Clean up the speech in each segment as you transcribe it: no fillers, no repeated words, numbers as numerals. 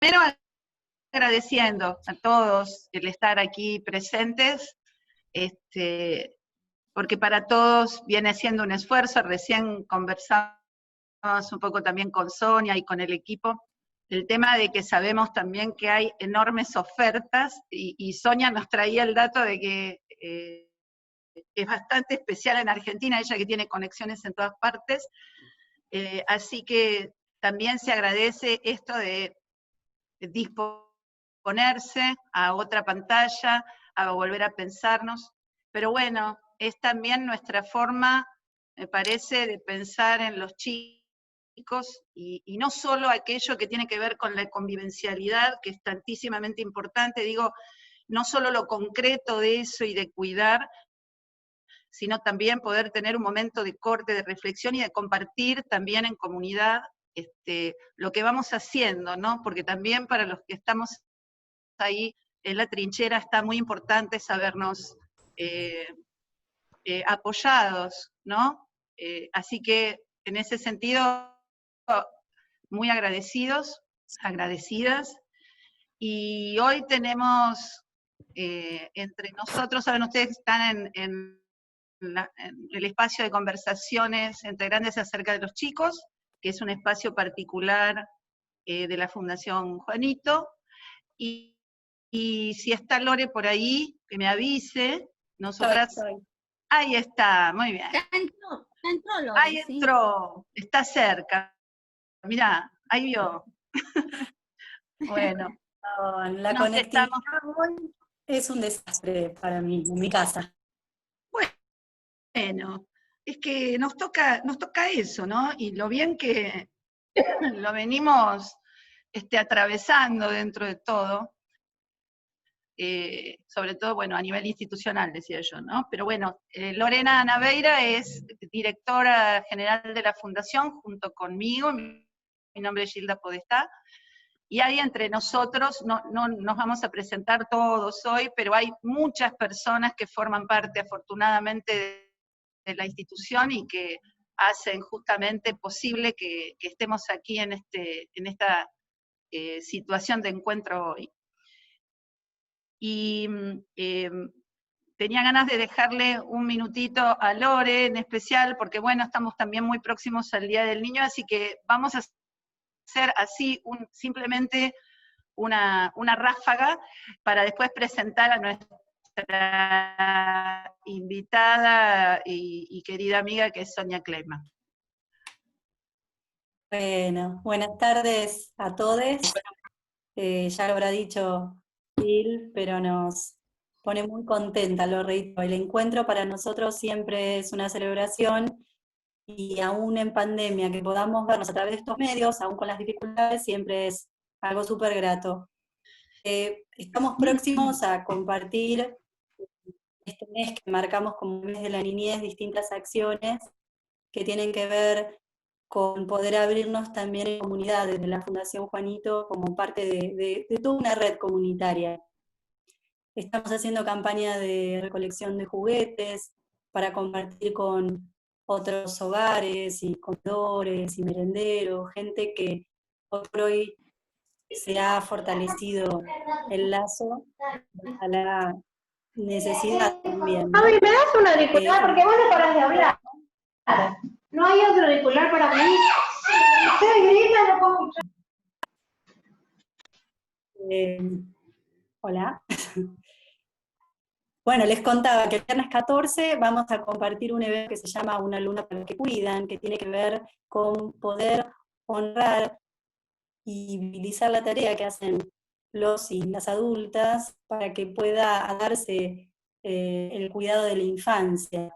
primero agradeciendo a todos el estar aquí presentes, porque para todos viene siendo un esfuerzo. Recién conversamos un poco también con Sonia y con el equipo, el tema de que sabemos también que hay enormes ofertas, y Sonia nos traía el dato de que es bastante especial en Argentina, ella que tiene conexiones en todas partes, así que también se agradece esto de disponerse a otra pantalla, a volver a pensarnos, pero bueno, es también nuestra forma, me parece, de pensar en los chicos, y no solo aquello que tiene que ver con la convivencialidad, que es tantísimamente importante, digo, no solo lo concreto de eso y de cuidar, sino también poder tener un momento de corte, de reflexión y de compartir también en comunidad lo que vamos haciendo, ¿no? Porque también para los que estamos ahí en la trinchera está muy importante sabernos apoyados, ¿no? Así que en ese sentido, muy agradecidos, agradecidas, y hoy tenemos entre nosotros, saben ustedes que están en el espacio de conversaciones entre grandes acerca de los chicos, que es un espacio particular de la Fundación Juanito, y si está Lore por ahí, que me avise, nosotras... Estoy. Ahí está, muy bien. Ya entró Lore, Ahí entró, sí. Está cerca, mirá, ahí vio. Bueno. La conectividad es un desastre para mí, en mi casa. Bueno, es que nos toca eso, ¿no? Y lo bien que lo venimos atravesando dentro de todo, sobre todo, bueno, a nivel institucional, decía yo, ¿no? Pero bueno, Lorena Naveira es directora general de la Fundación, junto conmigo, mi nombre es Gilda Podestá, y ahí entre nosotros, no nos vamos a presentar todos hoy, pero hay muchas personas que forman parte, afortunadamente, de la institución y que hacen justamente posible que estemos aquí en esta situación de encuentro hoy. Y tenía ganas de dejarle un minutito a Lore en especial, porque bueno, estamos también muy próximos al Día del Niño, así que vamos a hacer así simplemente una ráfaga para después presentar a nuestra invitada y querida amiga, que es Sonia Kleiman. Bueno, buenas tardes a todos. Ya lo habrá dicho Phil, pero nos pone muy contenta, lo reitero. El encuentro para nosotros siempre es una celebración, y aún en pandemia que podamos vernos a través de estos medios, aún con las dificultades, siempre es algo súper grato. Estamos próximos a compartir este mes que marcamos como mes de la niñez, distintas acciones que tienen que ver con poder abrirnos también en comunidad desde la Fundación Juanito como parte de toda una red comunitaria. Estamos haciendo campaña de recolección de juguetes para compartir con otros hogares y comedores y merenderos, gente que hoy por hoy se ha fortalecido el lazo a la necesidad también, ¿no? Mami, ¿me das un auricular? Porque vos no parás de hablar. ¿No hay otro auricular para mí? Estoy gritando, no puedo escuchar. Hola. Bueno, les contaba que el viernes 14 vamos a compartir un evento que se llama Una Luna para los que Cuidan, que tiene que ver con poder honrar y visibilizar la tarea que hacen los y las adultas para que pueda darse el cuidado de la infancia.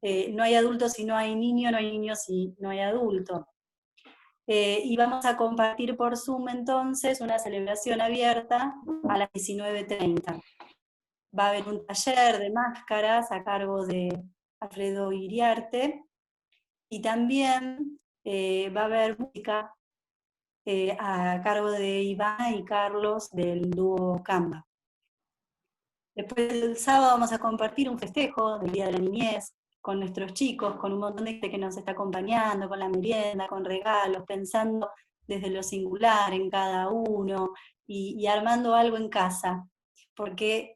No hay adultos si no hay niños, no hay niños si no hay adultos. Y vamos a compartir por Zoom entonces una celebración abierta a las 19:30. Va a haber un taller de máscaras a cargo de Alfredo Iriarte, y también va a haber música a cargo de Iván y Carlos del dúo Camba. Después del sábado vamos a compartir un festejo del Día de la Niñez con nuestros chicos, con un montón de gente que nos está acompañando, con la merienda, con regalos, pensando desde lo singular en cada uno, y armando algo en casa, porque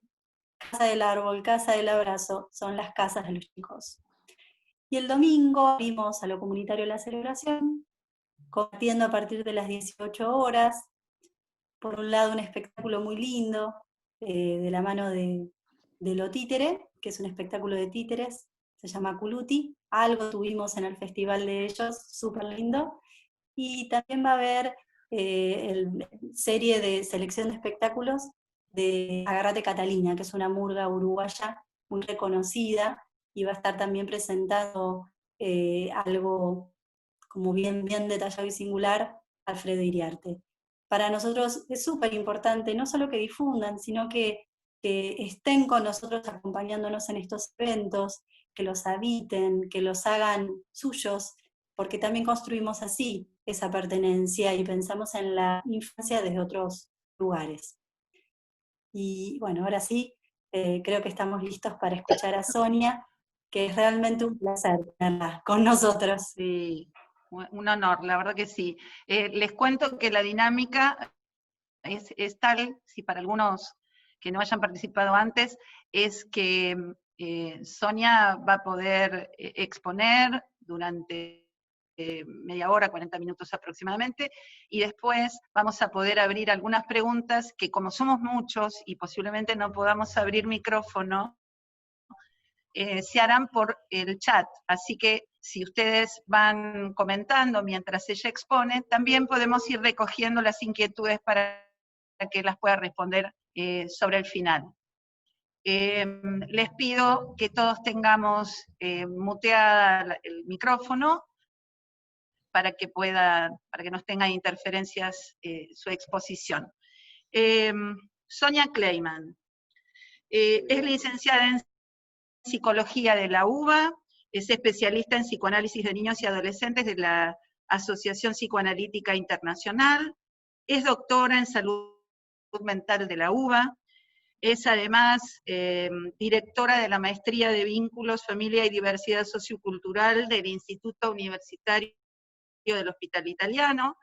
casa del árbol, casa del abrazo, son las casas de los chicos. Y el domingo abrimos a lo comunitario la celebración, compartiendo a partir de las 18 horas, por un lado un espectáculo muy lindo, de la mano de Lo Títere, que es un espectáculo de títeres, se llama Culuti, algo tuvimos en el festival de ellos, súper lindo, y también va a haber serie de selección de espectáculos de Agarrate Catalina, que es una murga uruguaya muy reconocida, y va a estar también presentando algo como bien detallado y singular, Alfredo Iriarte. Para nosotros es súper importante no solo que difundan, sino que estén con nosotros acompañándonos en estos eventos, que los habiten, que los hagan suyos, porque también construimos así esa pertenencia y pensamos en la infancia desde otros lugares. Y bueno, ahora sí, creo que estamos listos para escuchar a Sonia, que es realmente un placer tenerla con nosotros. Sí, un honor, la verdad que sí. Les cuento que la dinámica es tal, si para algunos que no hayan participado antes, es que Sonia va a poder exponer durante media hora, 40 minutos aproximadamente, y después vamos a poder abrir algunas preguntas que, como somos muchos y posiblemente no podamos abrir micrófono, se harán por el chat. Así que si ustedes van comentando mientras ella expone, también podemos ir recogiendo las inquietudes para que las pueda responder sobre el final. Les pido que todos tengamos muteada el micrófono para que no tenga interferencias su exposición. Sonia Kleiman es licenciada en Psicología de la UBA, es especialista en psicoanálisis de niños y adolescentes de la Asociación Psicoanalítica Internacional, es doctora en salud mental de la UBA, es además directora de la Maestría de Vínculos, Familia y Diversidad Sociocultural del Instituto Universitario del Hospital Italiano,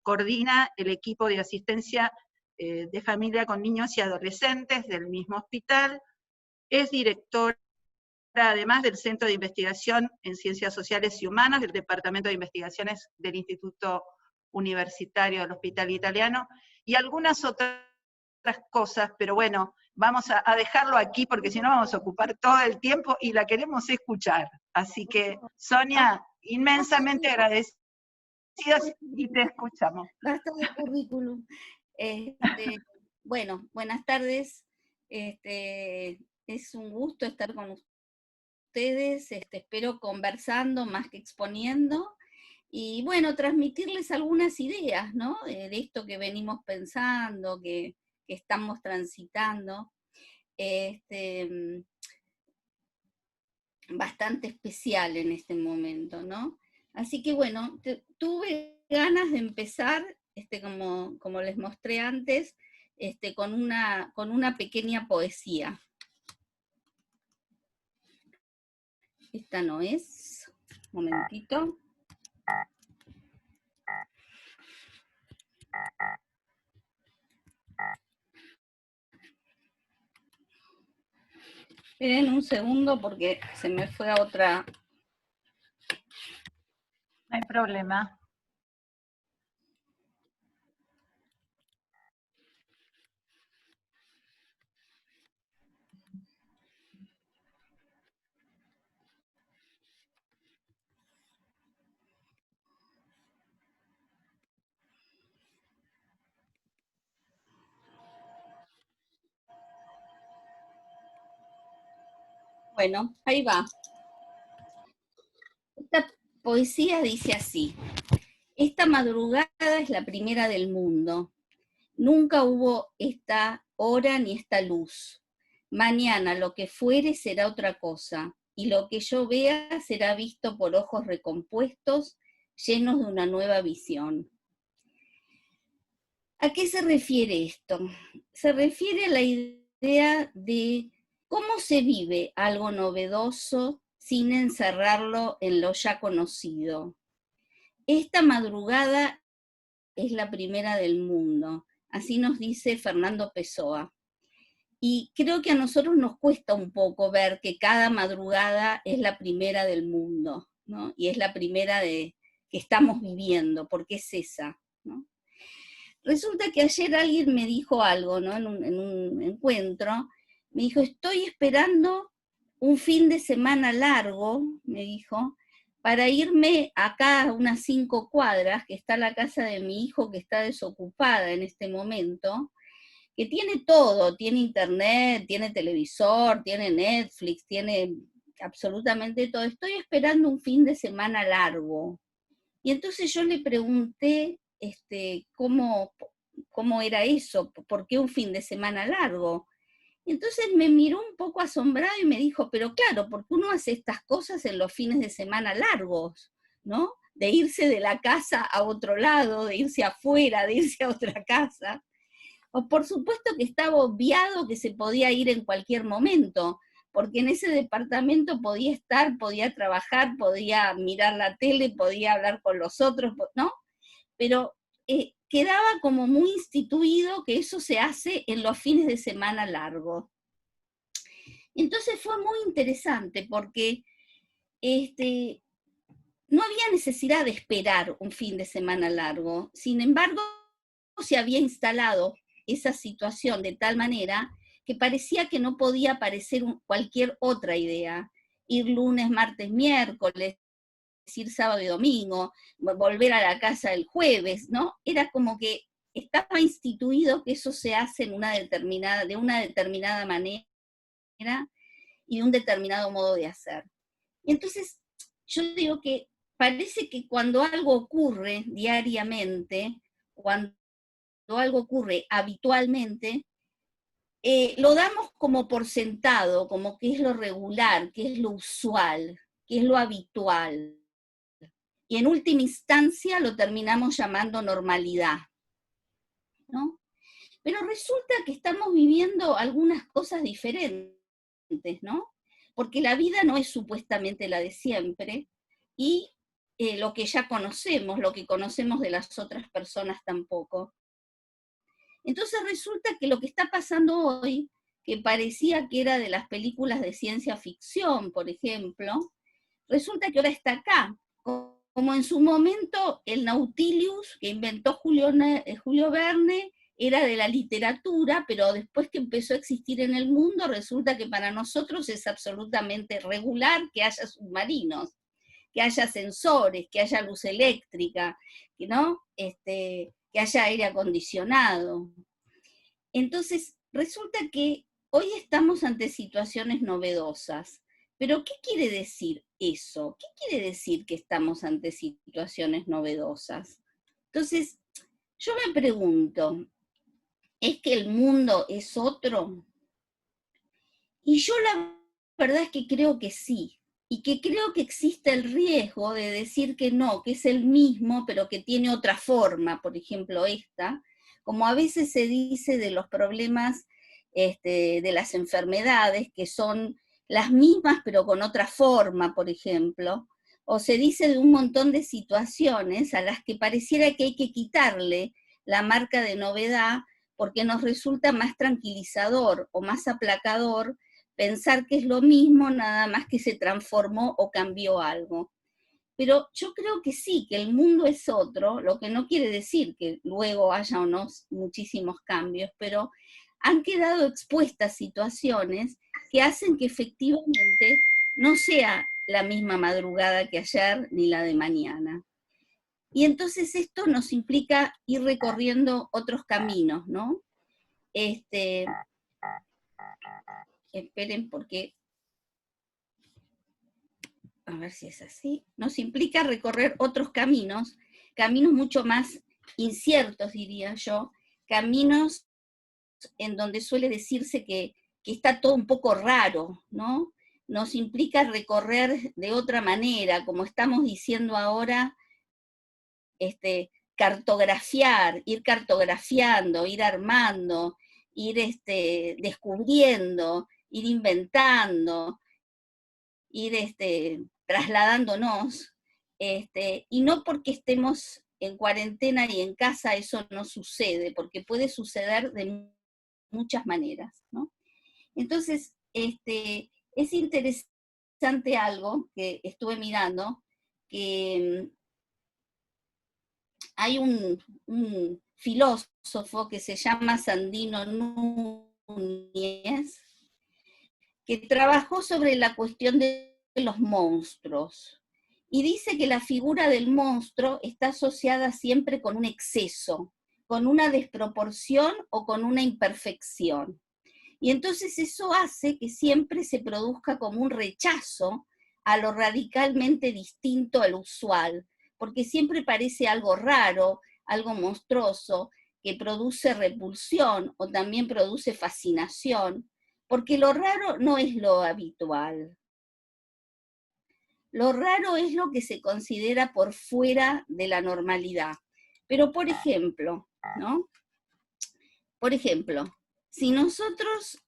coordina el equipo de asistencia de familia con niños y adolescentes del mismo hospital, es directora además del Centro de Investigación en Ciencias Sociales y Humanas del Departamento de Investigaciones del Instituto Universitario del Hospital Italiano, y algunas otras cosas, pero bueno, vamos a dejarlo aquí porque si no vamos a ocupar todo el tiempo y la queremos escuchar. Así que, Sonia, inmensamente agradecida y te escuchamos. Basta de currículum. Bueno, buenas tardes. Es un gusto estar con ustedes. Espero conversando más que exponiendo. Y bueno, transmitirles algunas ideas, ¿no? De esto que venimos pensando, que estamos transitando. Bastante especial en este momento, ¿no? Así que bueno, tuve ganas de empezar, como les mostré antes, con una pequeña poesía. Esta no es, un momentito. Esperen un segundo porque se me fue a otra. No hay problema. Bueno, ahí va. Esta poesía dice así: esta madrugada es la primera del mundo. Nunca hubo esta hora ni esta luz. Mañana lo que fuere será otra cosa, y lo que yo vea será visto por ojos recompuestos, llenos de una nueva visión. ¿A qué se refiere esto? Se refiere a la idea de cómo se vive algo novedoso sin encerrarlo en lo ya conocido. Esta madrugada es la primera del mundo. Así nos dice Fernando Pessoa. Y creo que a nosotros nos cuesta un poco ver que cada madrugada es la primera del mundo, ¿no? Y es la primera que estamos viviendo, porque es esa, ¿no? Resulta que ayer alguien me dijo algo, ¿no? En un encuentro, me dijo, estoy esperando un fin de semana largo, me dijo, para irme acá a unas 5 cuadras, que está la casa de mi hijo que está desocupada en este momento, que tiene todo, tiene internet, tiene televisor, tiene Netflix, tiene absolutamente todo. Estoy esperando un fin de semana largo. Y entonces yo le pregunté cómo era eso, por qué un fin de semana largo. Y entonces me miró un poco asombrado y me dijo, pero claro, porque uno hace estas cosas en los fines de semana largos, ¿no? De irse de la casa a otro lado, de irse afuera, de irse a otra casa. O por supuesto que estaba obviado que se podía ir en cualquier momento, porque en ese departamento podía estar, podía trabajar, podía mirar la tele, podía hablar con los otros, ¿no? Pero quedaba como muy instituido que eso se hace en los fines de semana largos. Entonces fue muy interesante porque no había necesidad de esperar un fin de semana largo. Sin embargo, se había instalado esa situación de tal manera que parecía que no podía aparecer cualquier otra idea. Ir lunes, martes, miércoles, ir sábado y domingo, volver a la casa el jueves, ¿no? Era como que estaba instituido que eso se hace de una determinada manera y de un determinado modo de hacer. Y entonces, yo digo que parece que cuando algo ocurre diariamente, cuando algo ocurre habitualmente, lo damos como por sentado, como que es lo regular, que es lo usual, que es lo habitual. Y en última instancia lo terminamos llamando normalidad, ¿no? Pero resulta que estamos viviendo algunas cosas diferentes, ¿no? Porque la vida no es supuestamente la de siempre, y lo que ya conocemos, lo que conocemos de las otras personas tampoco. Entonces resulta que lo que está pasando hoy, que parecía que era de las películas de ciencia ficción, por ejemplo, resulta que ahora está acá. Como en su momento el Nautilus que inventó Julio Verne era de la literatura, pero después que empezó a existir en el mundo, resulta que para nosotros es absolutamente regular que haya submarinos, que haya sensores, que haya luz eléctrica, ¿no? Que haya aire acondicionado. Entonces, resulta que hoy estamos ante situaciones novedosas. Pero, ¿qué quiere decir eso? ¿Qué quiere decir que estamos ante situaciones novedosas? Entonces, yo me pregunto, ¿es que el mundo es otro? Y yo la verdad es que creo que sí, y que creo que existe el riesgo de decir que no, que es el mismo, pero que tiene otra forma, por ejemplo esta, como a veces se dice de los problemas de las enfermedades, que son las mismas pero con otra forma, por ejemplo, o se dice de un montón de situaciones a las que pareciera que hay que quitarle la marca de novedad porque nos resulta más tranquilizador o más aplacador pensar que es lo mismo, nada más que se transformó o cambió algo. Pero yo creo que sí, que el mundo es otro, lo que no quiere decir que luego haya o no muchísimos cambios, pero han quedado expuestas situaciones que hacen que efectivamente no sea la misma madrugada que ayer ni la de mañana. Y entonces esto nos implica ir recorriendo otros caminos, ¿no? Esperen porque, a ver si es así, nos implica recorrer otros caminos mucho más inciertos, diría yo, caminos en donde suele decirse que está todo un poco raro, ¿no? Nos implica recorrer de otra manera, como estamos diciendo ahora, cartografiar, ir cartografiando, ir armando, ir descubriendo, ir inventando, ir trasladándonos, y no porque estemos en cuarentena y en casa eso no sucede, porque puede suceder de muchas maneras, ¿no? Entonces, es interesante algo que estuve mirando, que hay un filósofo que se llama Sandino Núñez, que trabajó sobre la cuestión de los monstruos. Y dice que la figura del monstruo está asociada siempre con un exceso, con una desproporción o con una imperfección. Y entonces eso hace que siempre se produzca como un rechazo a lo radicalmente distinto al usual, porque siempre parece algo raro, algo monstruoso, que produce repulsión o también produce fascinación, porque lo raro no es lo habitual. Lo raro es lo que se considera por fuera de la normalidad. Pero, por ejemplo, ¿no? Por ejemplo, si nosotros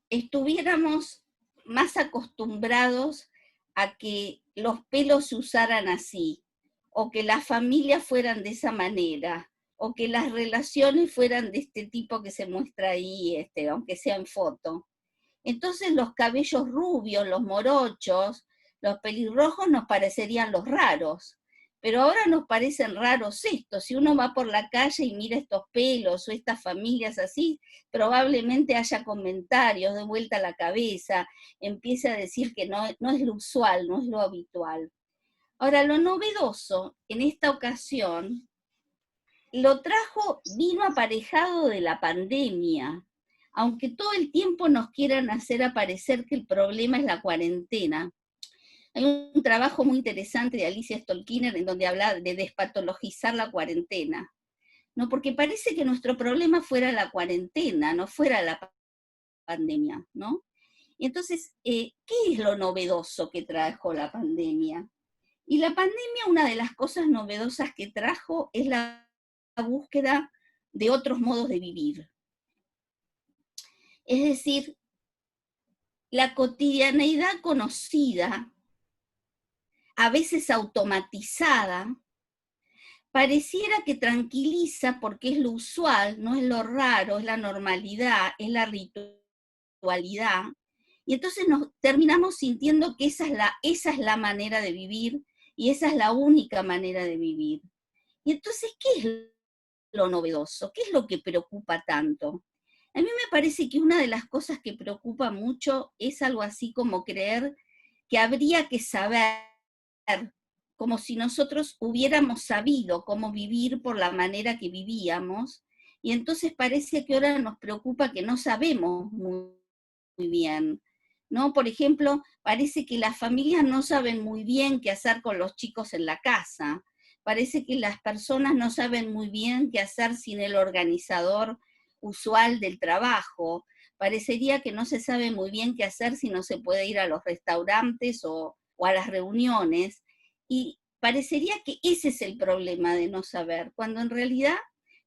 estuviéramos más acostumbrados a que los pelos se usaran así, o que las familias fueran de esa manera, o que las relaciones fueran de este tipo que se muestra ahí, aunque sea en foto. Entonces los cabellos rubios, los morochos, los pelirrojos nos parecerían los raros. Pero ahora nos parecen raros estos. Si uno va por la calle y mira estos pelos o estas familias así, probablemente haya comentarios de vuelta a la cabeza, empieza a decir que no es lo usual, no es lo habitual. Ahora, lo novedoso en esta ocasión vino aparejado de la pandemia, aunque todo el tiempo nos quieran hacer aparecer que el problema es la cuarentena. Hay un trabajo muy interesante de Alicia Stolkiner en donde habla de despatologizar la cuarentena, ¿no? Porque parece que nuestro problema fuera la cuarentena, no fuera la pandemia, ¿no? Y entonces, ¿qué es lo novedoso que trajo la pandemia? Y la pandemia, una de las cosas novedosas que trajo es la búsqueda de otros modos de vivir. Es decir, la cotidianeidad conocida, a veces automatizada, pareciera que tranquiliza porque es lo usual, no es lo raro, es la normalidad, es la ritualidad. Y entonces nos terminamos sintiendo que esa es la manera de vivir y esa es la única manera de vivir. Y entonces, ¿qué es lo novedoso? ¿Qué es lo que preocupa tanto? A mí me parece que una de las cosas que preocupa mucho es algo así como creer que habría que saber, como si nosotros hubiéramos sabido cómo vivir por la manera que vivíamos, y entonces parece que ahora nos preocupa que no sabemos muy bien, ¿no? Por ejemplo, parece que las familias no saben muy bien qué hacer con los chicos en la casa, parece que las personas no saben muy bien qué hacer sin el organizador usual del trabajo, parecería que no se sabe muy bien qué hacer si no se puede ir a los restaurantes o a las reuniones, y parecería que ese es el problema de no saber, cuando en realidad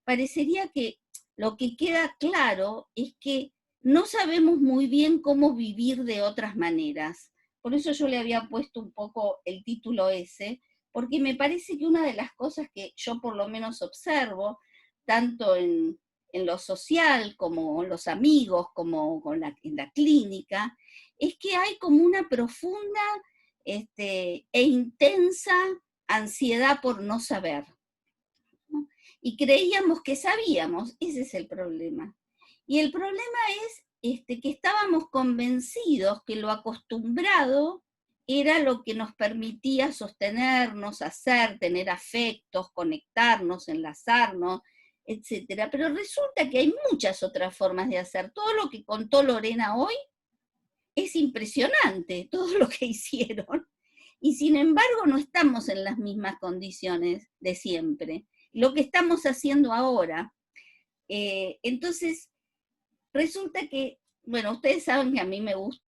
parecería que lo que queda claro es que no sabemos muy bien cómo vivir de otras maneras. Por eso yo le había puesto un poco el título ese, porque me parece que una de las cosas que yo por lo menos observo, tanto en lo social, como los amigos, como en la clínica, es que hay como una profunda e intensa ansiedad por no saber, ¿no? Y creíamos que sabíamos, ese es el problema. Y el problema es que estábamos convencidos que lo acostumbrado era lo que nos permitía sostenernos, hacer, tener afectos, conectarnos, enlazarnos, etc. Pero resulta que hay muchas otras formas de hacer. Todo lo que contó Lorena hoy es impresionante, todo lo que hicieron. Y sin embargo no estamos en las mismas condiciones de siempre. Lo que estamos haciendo ahora. Entonces, resulta que, bueno, ustedes saben que a mí me gustan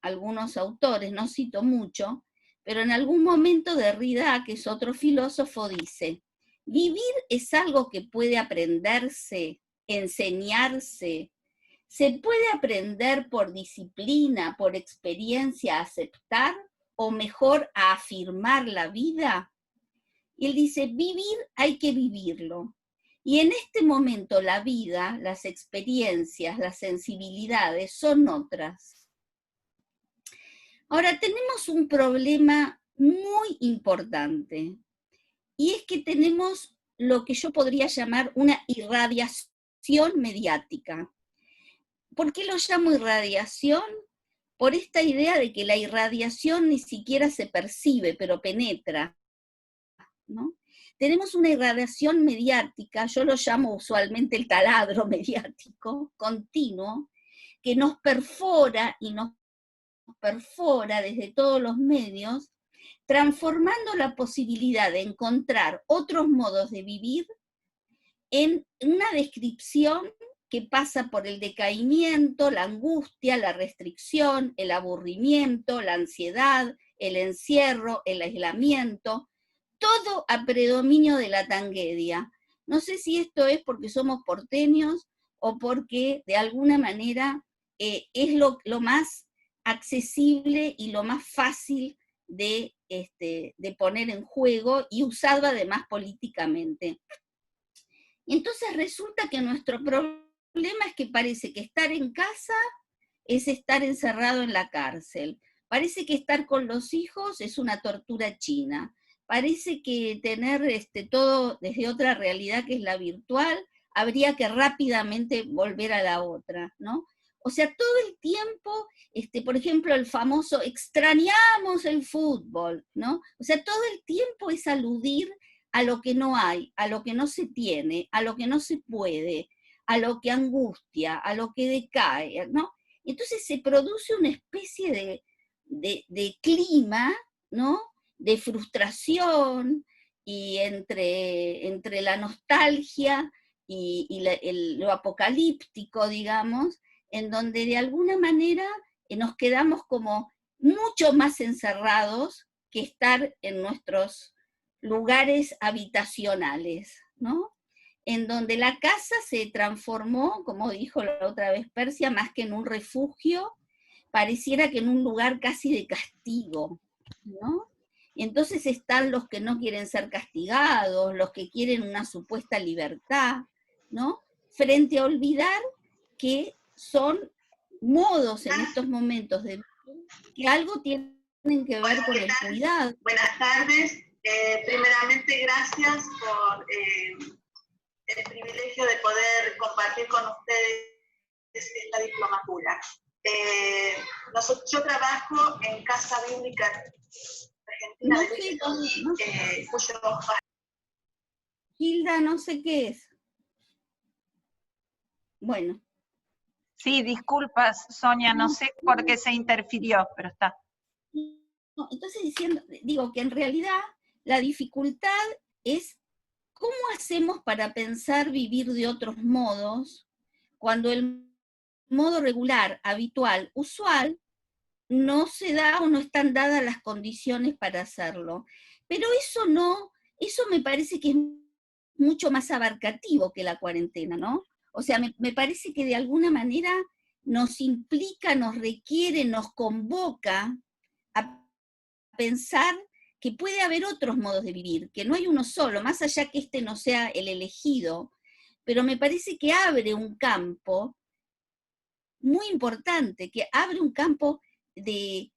algunos autores, no cito mucho, pero en algún momento Derrida, que es otro filósofo, dice, vivir es algo que puede aprenderse, enseñarse, se puede aprender por disciplina, por experiencia a aceptar, o mejor a afirmar la vida. Y él dice, vivir hay que vivirlo. Y en este momento la vida, las experiencias, las sensibilidades son otras. Ahora tenemos un problema muy importante, y es que tenemos lo que yo podría llamar una irradiación mediática. ¿Por qué lo llamo irradiación? Por esta idea de que la irradiación ni siquiera se percibe, pero penetra, ¿no? Tenemos una irradiación mediática, yo lo llamo usualmente el taladro mediático, continuo, que nos perfora y nos perfora desde todos los medios, transformando la posibilidad de encontrar otros modos de vivir en una descripción que pasa por el decaimiento, la angustia, la restricción, el aburrimiento, la ansiedad, el encierro, el aislamiento, todo a predominio de la tragedia. No sé si esto es porque somos porteños o porque de alguna manera es lo más accesible y lo más fácil de poner en juego y usado además políticamente. Y entonces resulta que nuestro problema es que parece que estar en casa es estar encerrado en la cárcel. Parece que estar con los hijos es una tortura china. Parece que tener todo desde otra realidad que es la virtual, habría que rápidamente volver a la otra, ¿no? O sea, todo el tiempo, por ejemplo, el famoso extrañamos el fútbol, ¿no? O sea, todo el tiempo es aludir a lo que no hay, a lo que no se tiene, a lo que no se puede, a lo que angustia, a lo que decae, ¿no? Entonces se produce una especie de clima, ¿no? De frustración, y entre la nostalgia y lo apocalíptico, digamos, en donde de alguna manera nos quedamos como mucho más encerrados que estar en nuestros lugares habitacionales, ¿no? En donde la casa se transformó, como dijo la otra vez Persia, más que en un refugio, pareciera que en un lugar casi de castigo, ¿no? Entonces están los que no quieren ser castigados, los que quieren una supuesta libertad, ¿no? Frente a olvidar que son modos en estos momentos de que algo tienen que ver con el cuidado. Buenas tardes. Primeramente, gracias por el privilegio de poder compartir con ustedes esta diplomatura. Yo trabajo en Casa Bíblica Argentina, cuyo... Hilda, no sé qué es. Bueno. Sí, disculpas, Sonia, no sé por qué se interfirió, pero está. No, entonces digo que en realidad la dificultad es cómo hacemos para pensar vivir de otros modos cuando el modo regular, habitual, usual, no se da o no están dadas las condiciones para hacerlo. Pero eso me parece que es mucho más abarcativo que la cuarentena, ¿no? O sea, me parece que de alguna manera nos implica, nos requiere, nos convoca a pensar que puede haber otros modos de vivir, que no hay uno solo, más allá que este no sea el elegido, pero me parece que abre un campo muy importante, que abre un campo de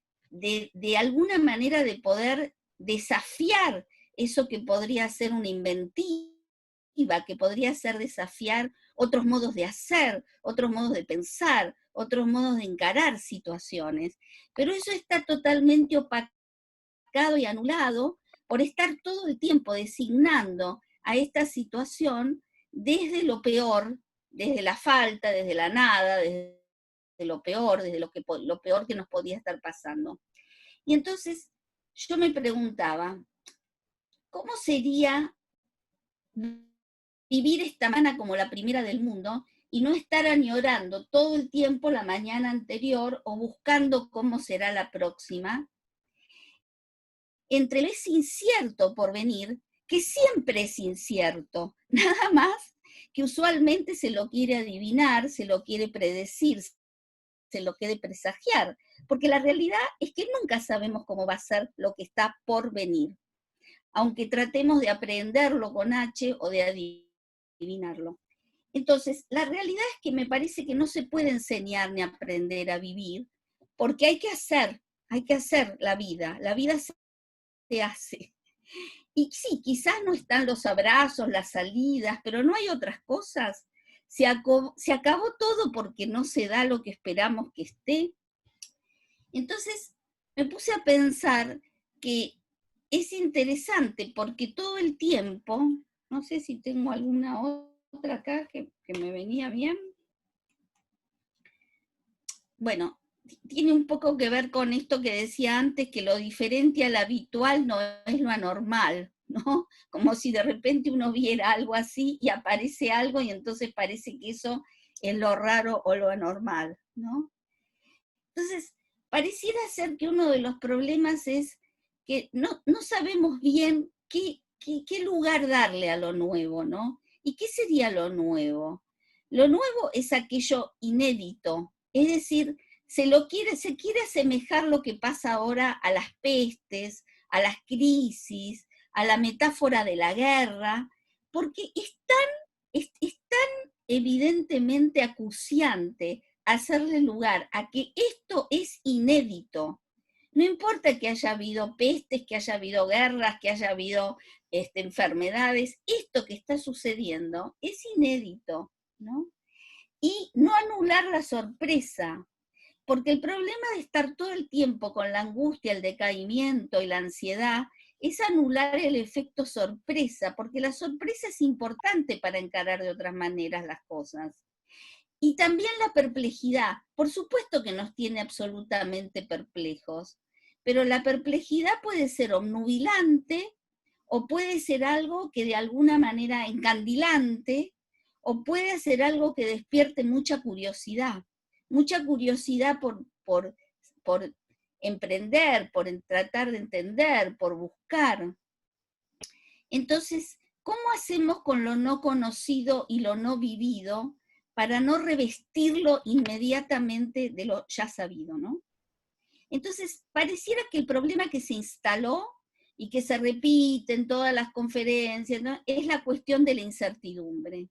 alguna manera de poder desafiar eso que podría ser una inventiva, que podría ser desafiar otros modos de hacer, otros modos de pensar, otros modos de encarar situaciones. Pero eso está totalmente opacado y anulado por estar todo el tiempo designando a esta situación desde lo peor, desde la falta, desde la nada, desde lo peor, desde lo peor que nos podía estar pasando. Y entonces yo me preguntaba, ¿cómo sería vivir esta mañana como la primera del mundo y no estar añorando todo el tiempo la mañana anterior o buscando cómo será la próxima? Entre el es incierto por venir, que siempre es incierto, nada más que usualmente se lo quiere adivinar, se lo quiere predecir, se lo quiere presagiar, porque la realidad es que nunca sabemos cómo va a ser lo que está por venir. aunque tratemos de aprenderlo con H o de adivinarlo. Entonces, la realidad es que me parece que no se puede enseñar ni aprender a vivir, porque hay que hacer la vida se hace. Y sí, quizás no están los abrazos, las salidas, pero no hay otras cosas. Se acabó todo porque no se da lo que esperamos que esté. Entonces, me puse a pensar que es interesante porque todo el tiempo, no sé si tengo alguna otra acá que me venía bien. Bueno, tiene un poco que ver con esto que decía antes, que lo diferente al habitual no es lo anormal, ¿no? Como si de repente uno viera algo así y aparece algo y entonces parece que eso es lo raro o lo anormal, ¿no? Entonces, pareciera ser que uno de los problemas es que no sabemos bien qué lugar darle a lo nuevo, ¿no? ¿Y qué sería lo nuevo? Lo nuevo es aquello inédito, es decir, se quiere asemejar lo que pasa ahora a las pestes, a las crisis, a la metáfora de la guerra, porque es tan evidentemente acuciante hacerle lugar a que esto es inédito. No importa que haya habido pestes, que haya habido guerras, que haya habido enfermedades, esto que está sucediendo es inédito, ¿no? Y no anular la sorpresa, porque el problema de estar todo el tiempo con la angustia, el decaimiento y la ansiedad es anular el efecto sorpresa, porque la sorpresa es importante para encarar de otras maneras las cosas. Y también la perplejidad, por supuesto que nos tiene absolutamente perplejos, pero la perplejidad puede ser obnubilante o puede ser algo que de alguna manera encandilante o puede ser algo que despierte mucha curiosidad por emprender, por tratar de entender, por buscar. Entonces, ¿cómo hacemos con lo no conocido y lo no vivido para no revestirlo inmediatamente de lo ya sabido, ¿no? Entonces, pareciera que el problema que se instaló y que se repite en todas las conferencias, ¿no?, es la cuestión de la incertidumbre.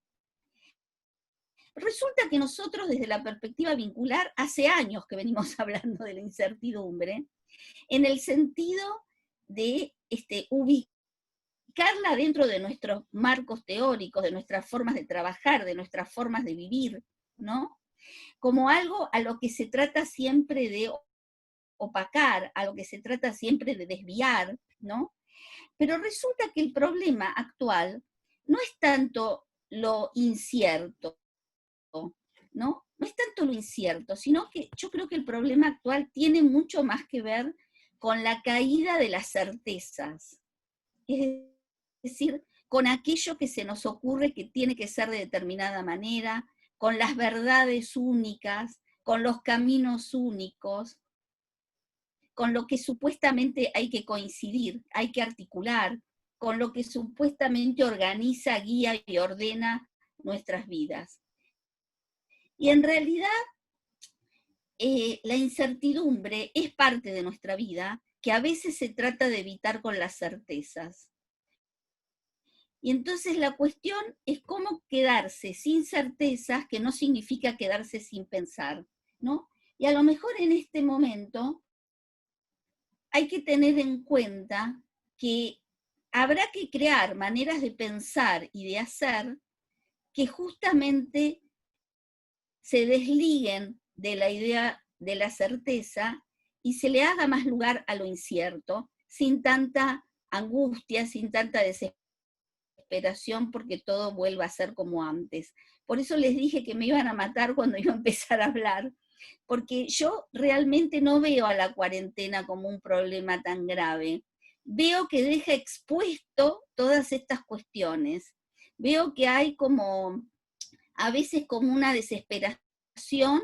Resulta que nosotros, desde la perspectiva vincular, hace años que venimos hablando de la incertidumbre, en el sentido de ubicarla dentro de nuestros marcos teóricos, de nuestras formas de trabajar, de nuestras formas de vivir, ¿no? Como algo a lo que se trata siempre de opacar, a lo que se trata siempre de desviar, ¿no? Pero resulta que el problema actual no es tanto lo incierto, ¿no? No es tanto lo incierto, sino que yo creo que el problema actual tiene mucho más que ver con la caída de las certezas. Es decir, con aquello que se nos ocurre que tiene que ser de determinada manera, con las verdades únicas, con los caminos únicos, con lo que supuestamente hay que coincidir, hay que articular, con lo que supuestamente organiza, guía y ordena nuestras vidas. Y en realidad, la incertidumbre es parte de nuestra vida, que a veces se trata de evitar con las certezas. Y entonces la cuestión es cómo quedarse sin certezas, que no significa quedarse sin pensar, ¿no? Y a lo mejor en este momento hay que tener en cuenta que habrá que crear maneras de pensar y de hacer que justamente se desliguen de la idea de la certeza y se le haga más lugar a lo incierto, sin tanta angustia, sin tanta desesperación, porque todo vuelva a ser como antes. Por eso les dije que me iban a matar cuando iba a empezar a hablar, porque yo realmente no veo a la cuarentena como un problema tan grave. Veo que deja expuesto todas estas cuestiones. Veo que hay como, a veces como una desesperación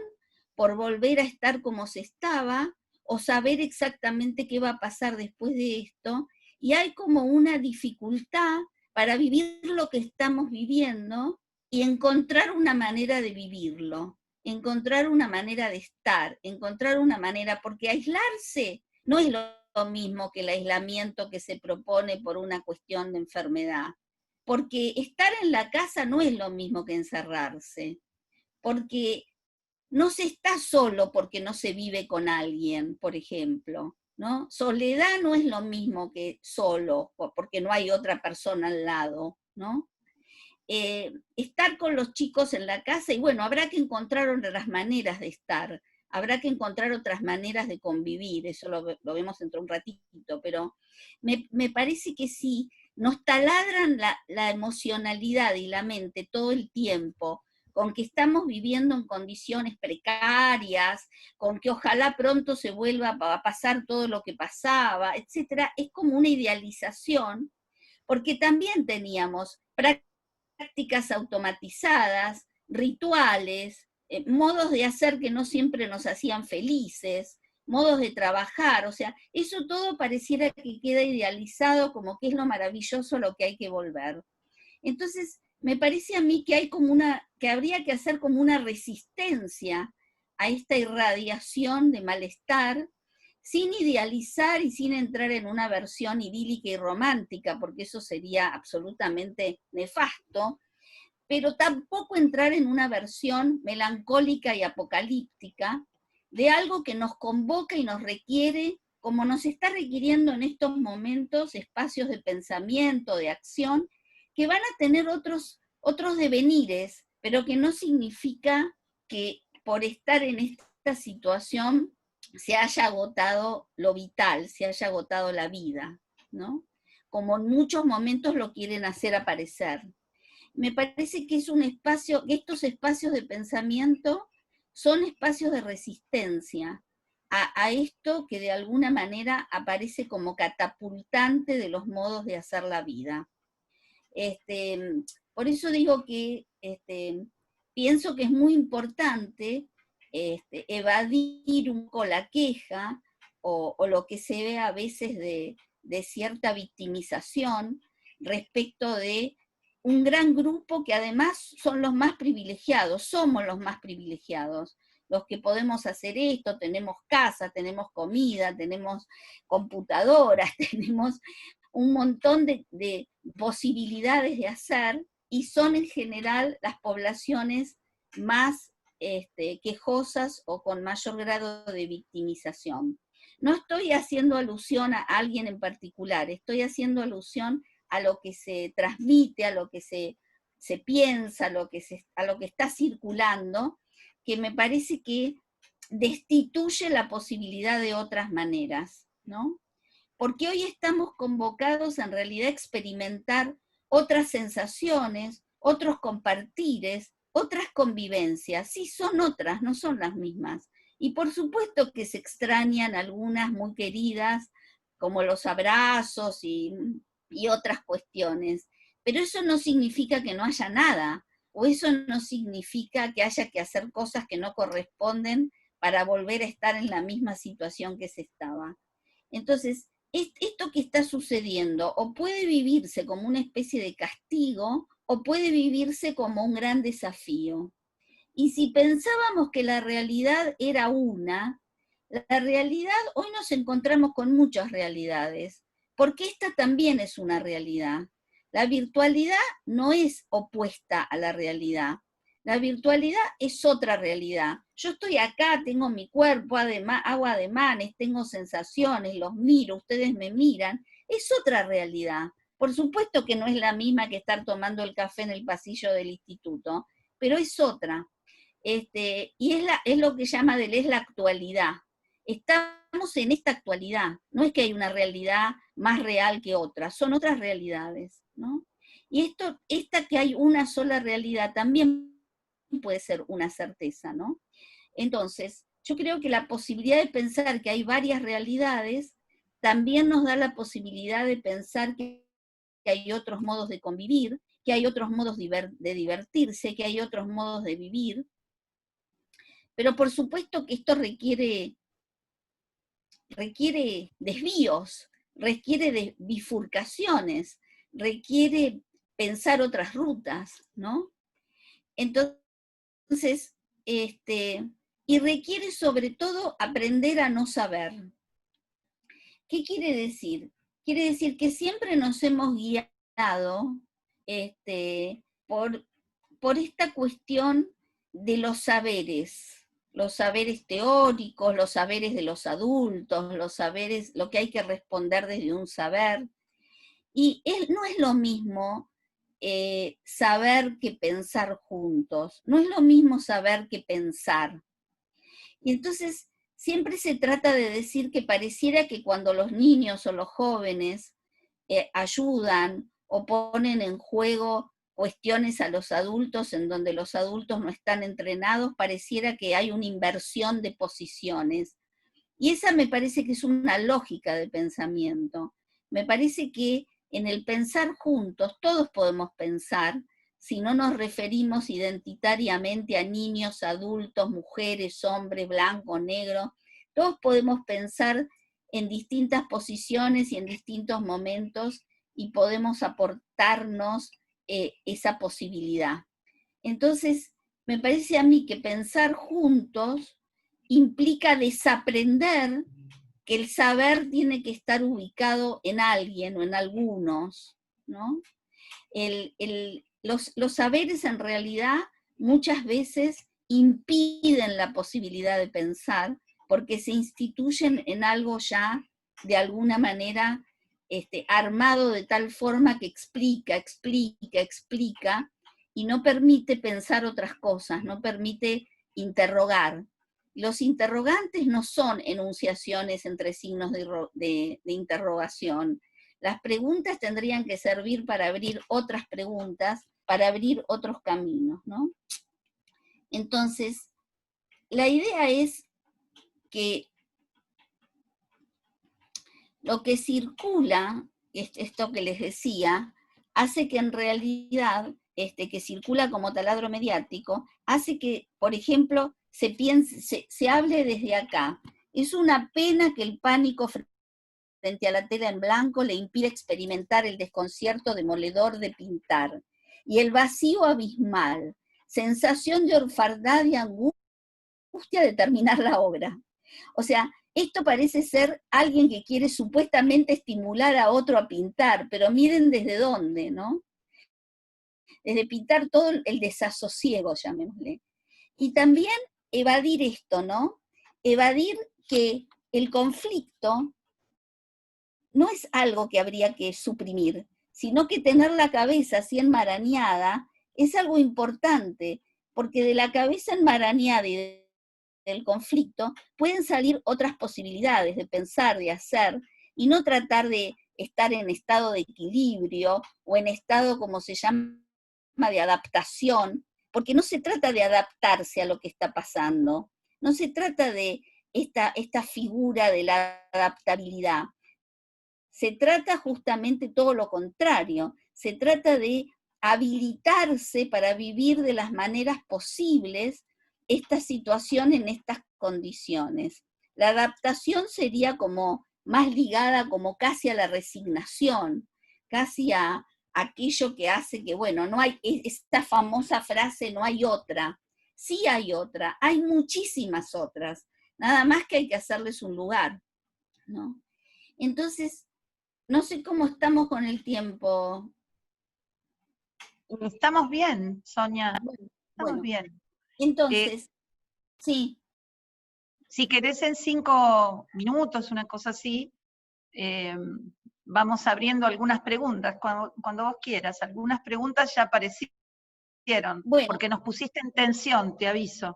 por volver a estar como se estaba, o saber exactamente qué va a pasar después de esto, y hay como una dificultad para vivir lo que estamos viviendo y encontrar una manera de vivirlo, encontrar una manera de estar, encontrar una manera, porque aislarse no es lo lo mismo que el aislamiento que se propone por una cuestión de enfermedad. Porque estar en la casa no es lo mismo que encerrarse. Porque no se está solo porque no se vive con alguien, por ejemplo, ¿no? Soledad no es lo mismo que solo, porque no hay otra persona al lado, ¿no? Estar con los chicos en la casa, y bueno, habrá que encontrar otras maneras de estar, habrá que encontrar otras maneras de convivir, eso lo vemos dentro de un ratito, pero me parece que sí, nos taladran la emocionalidad y la mente todo el tiempo, con que estamos viviendo en condiciones precarias, con que ojalá pronto se vuelva a pasar todo lo que pasaba, etcétera, es como una idealización, porque también teníamos prácticas automatizadas, rituales, modos de hacer que no siempre nos hacían felices, modos de trabajar, o sea, eso todo pareciera que queda idealizado como que es lo maravilloso a lo que hay que volver. Entonces, me parece a mí que hay como que habría que hacer como una resistencia a esta irradiación de malestar, sin idealizar y sin entrar en una versión idílica y romántica, porque eso sería absolutamente nefasto, pero tampoco entrar en una versión melancólica y apocalíptica de algo que nos convoca y nos requiere, como nos está requiriendo en estos momentos, espacios de pensamiento, de acción, que van a tener otros devenires, pero que no significa que por estar en esta situación se haya agotado lo vital, se haya agotado la vida, ¿no? Como en muchos momentos lo quieren hacer aparecer. Me parece que es un espacio, que estos espacios de pensamiento son espacios de resistencia a esto que de alguna manera aparece como catapultante de los modos de hacer la vida. Por eso digo que pienso que es muy importante evadir un poco la queja o lo que se ve a veces de cierta victimización respecto de un gran grupo que además son los más privilegiados, somos los más privilegiados, los que podemos hacer esto, tenemos casa, tenemos comida, tenemos computadoras, tenemos un montón de posibilidades de hacer, y son en general las poblaciones más quejosas o con mayor grado de victimización. No estoy haciendo alusión a alguien en particular, estoy haciendo alusión a lo que se transmite, a lo que se piensa, a lo que está circulando, que me parece que destituye la posibilidad de otras maneras, ¿no? Porque hoy estamos convocados en realidad a experimentar otras sensaciones, otros compartires, otras convivencias. Sí, son otras, no son las mismas. Y por supuesto que se extrañan algunas muy queridas, como los abrazos y otras cuestiones. Pero eso no significa que no haya nada, o eso no significa que haya que hacer cosas que no corresponden para volver a estar en la misma situación que se estaba. Entonces, esto que está sucediendo o puede vivirse como una especie de castigo o puede vivirse como un gran desafío. Y si pensábamos que la realidad era una, la realidad, hoy nos encontramos con muchas realidades, porque esta también es una realidad. La virtualidad no es opuesta a la realidad. La virtualidad es otra realidad. Yo estoy acá, tengo mi cuerpo, hago ademanes, tengo sensaciones, los miro, ustedes me miran. Es otra realidad. Por supuesto que no es la misma que estar tomando el café en el pasillo del instituto, pero es otra. Y es lo que llama es la actualidad. Estamos en esta actualidad. No es que hay una realidad más real que otra, son otras realidades, ¿no? Y esta que hay una sola realidad también puede ser una certeza, ¿no? Entonces, yo creo que la posibilidad de pensar que hay varias realidades también nos da la posibilidad de pensar que hay otros modos de convivir, que hay otros modos de divertirse, que hay otros modos de vivir. Pero por supuesto que esto requiere desvíos, requiere bifurcaciones, requiere pensar otras rutas, ¿no? Entonces, y requiere sobre todo aprender a no saber. ¿Qué quiere decir? Quiere decir que siempre nos hemos guiado por esta cuestión de los saberes teóricos, los saberes de los adultos, los saberes, lo que hay que responder desde un saber. Y no es lo mismo saber que pensar juntos, no es lo mismo saber que pensar. Y entonces siempre se trata de decir que pareciera que cuando los niños o los jóvenes ayudan o ponen en juego cuestiones a los adultos en donde los adultos no están entrenados, pareciera que hay una inversión de posiciones. Y esa me parece que es una lógica de pensamiento. Me parece que en el pensar juntos, todos podemos pensar, si no nos referimos identitariamente a niños, adultos, mujeres, hombres, blanco, negro, todos podemos pensar en distintas posiciones y en distintos momentos y podemos aportarnos esa posibilidad. Entonces, me parece a mí que pensar juntos implica desaprender que el saber tiene que estar ubicado en alguien o en algunos, ¿no? Los saberes en realidad muchas veces impiden la posibilidad de pensar porque se instituyen en algo ya de alguna manera armado de tal forma que explica, y no permite pensar otras cosas, no permite interrogar. Los interrogantes no son enunciaciones entre signos de interrogación. Las preguntas tendrían que servir para abrir otras preguntas, para abrir otros caminos, ¿no? Entonces, la idea es que lo que circula, esto que les decía, hace que en realidad, que circula como taladro mediático, hace que, por ejemplo, se hable desde acá. Es una pena que el pánico frente a la tela en blanco le impide experimentar el desconcierto demoledor de pintar. Y el vacío abismal, sensación de orfandad y angustia de terminar la obra. O sea, esto parece ser alguien que quiere supuestamente estimular a otro a pintar, pero miren desde dónde, ¿no? Desde pintar todo el desasosiego, llamémosle. Y también evadir esto, ¿no? Evadir que el conflicto no es algo que habría que suprimir, sino que tener la cabeza así enmarañada es algo importante, porque de la cabeza enmarañada y del conflicto pueden salir otras posibilidades de pensar, de hacer, y no tratar de estar en estado de equilibrio o en estado, como se llama, de adaptación, porque no se trata de adaptarse a lo que está pasando, no se trata de esta figura de la adaptabilidad. Se trata justamente todo lo contrario, se trata de habilitarse para vivir de las maneras posibles esta situación en estas condiciones. La adaptación sería como más ligada como casi a la resignación, casi a aquello que hace que, bueno, no hay esta famosa frase, no hay otra. Sí hay otra, hay muchísimas otras, nada más que hay que hacerles un lugar, ¿no? Entonces, no sé cómo estamos con el tiempo. Estamos bien, Sonia. Estamos Bueno, bien. entonces, sí. Si querés en 5 minutos, una cosa así, vamos abriendo algunas preguntas, cuando vos quieras. Algunas preguntas ya aparecieron, Bueno, porque nos pusiste en tensión, te aviso.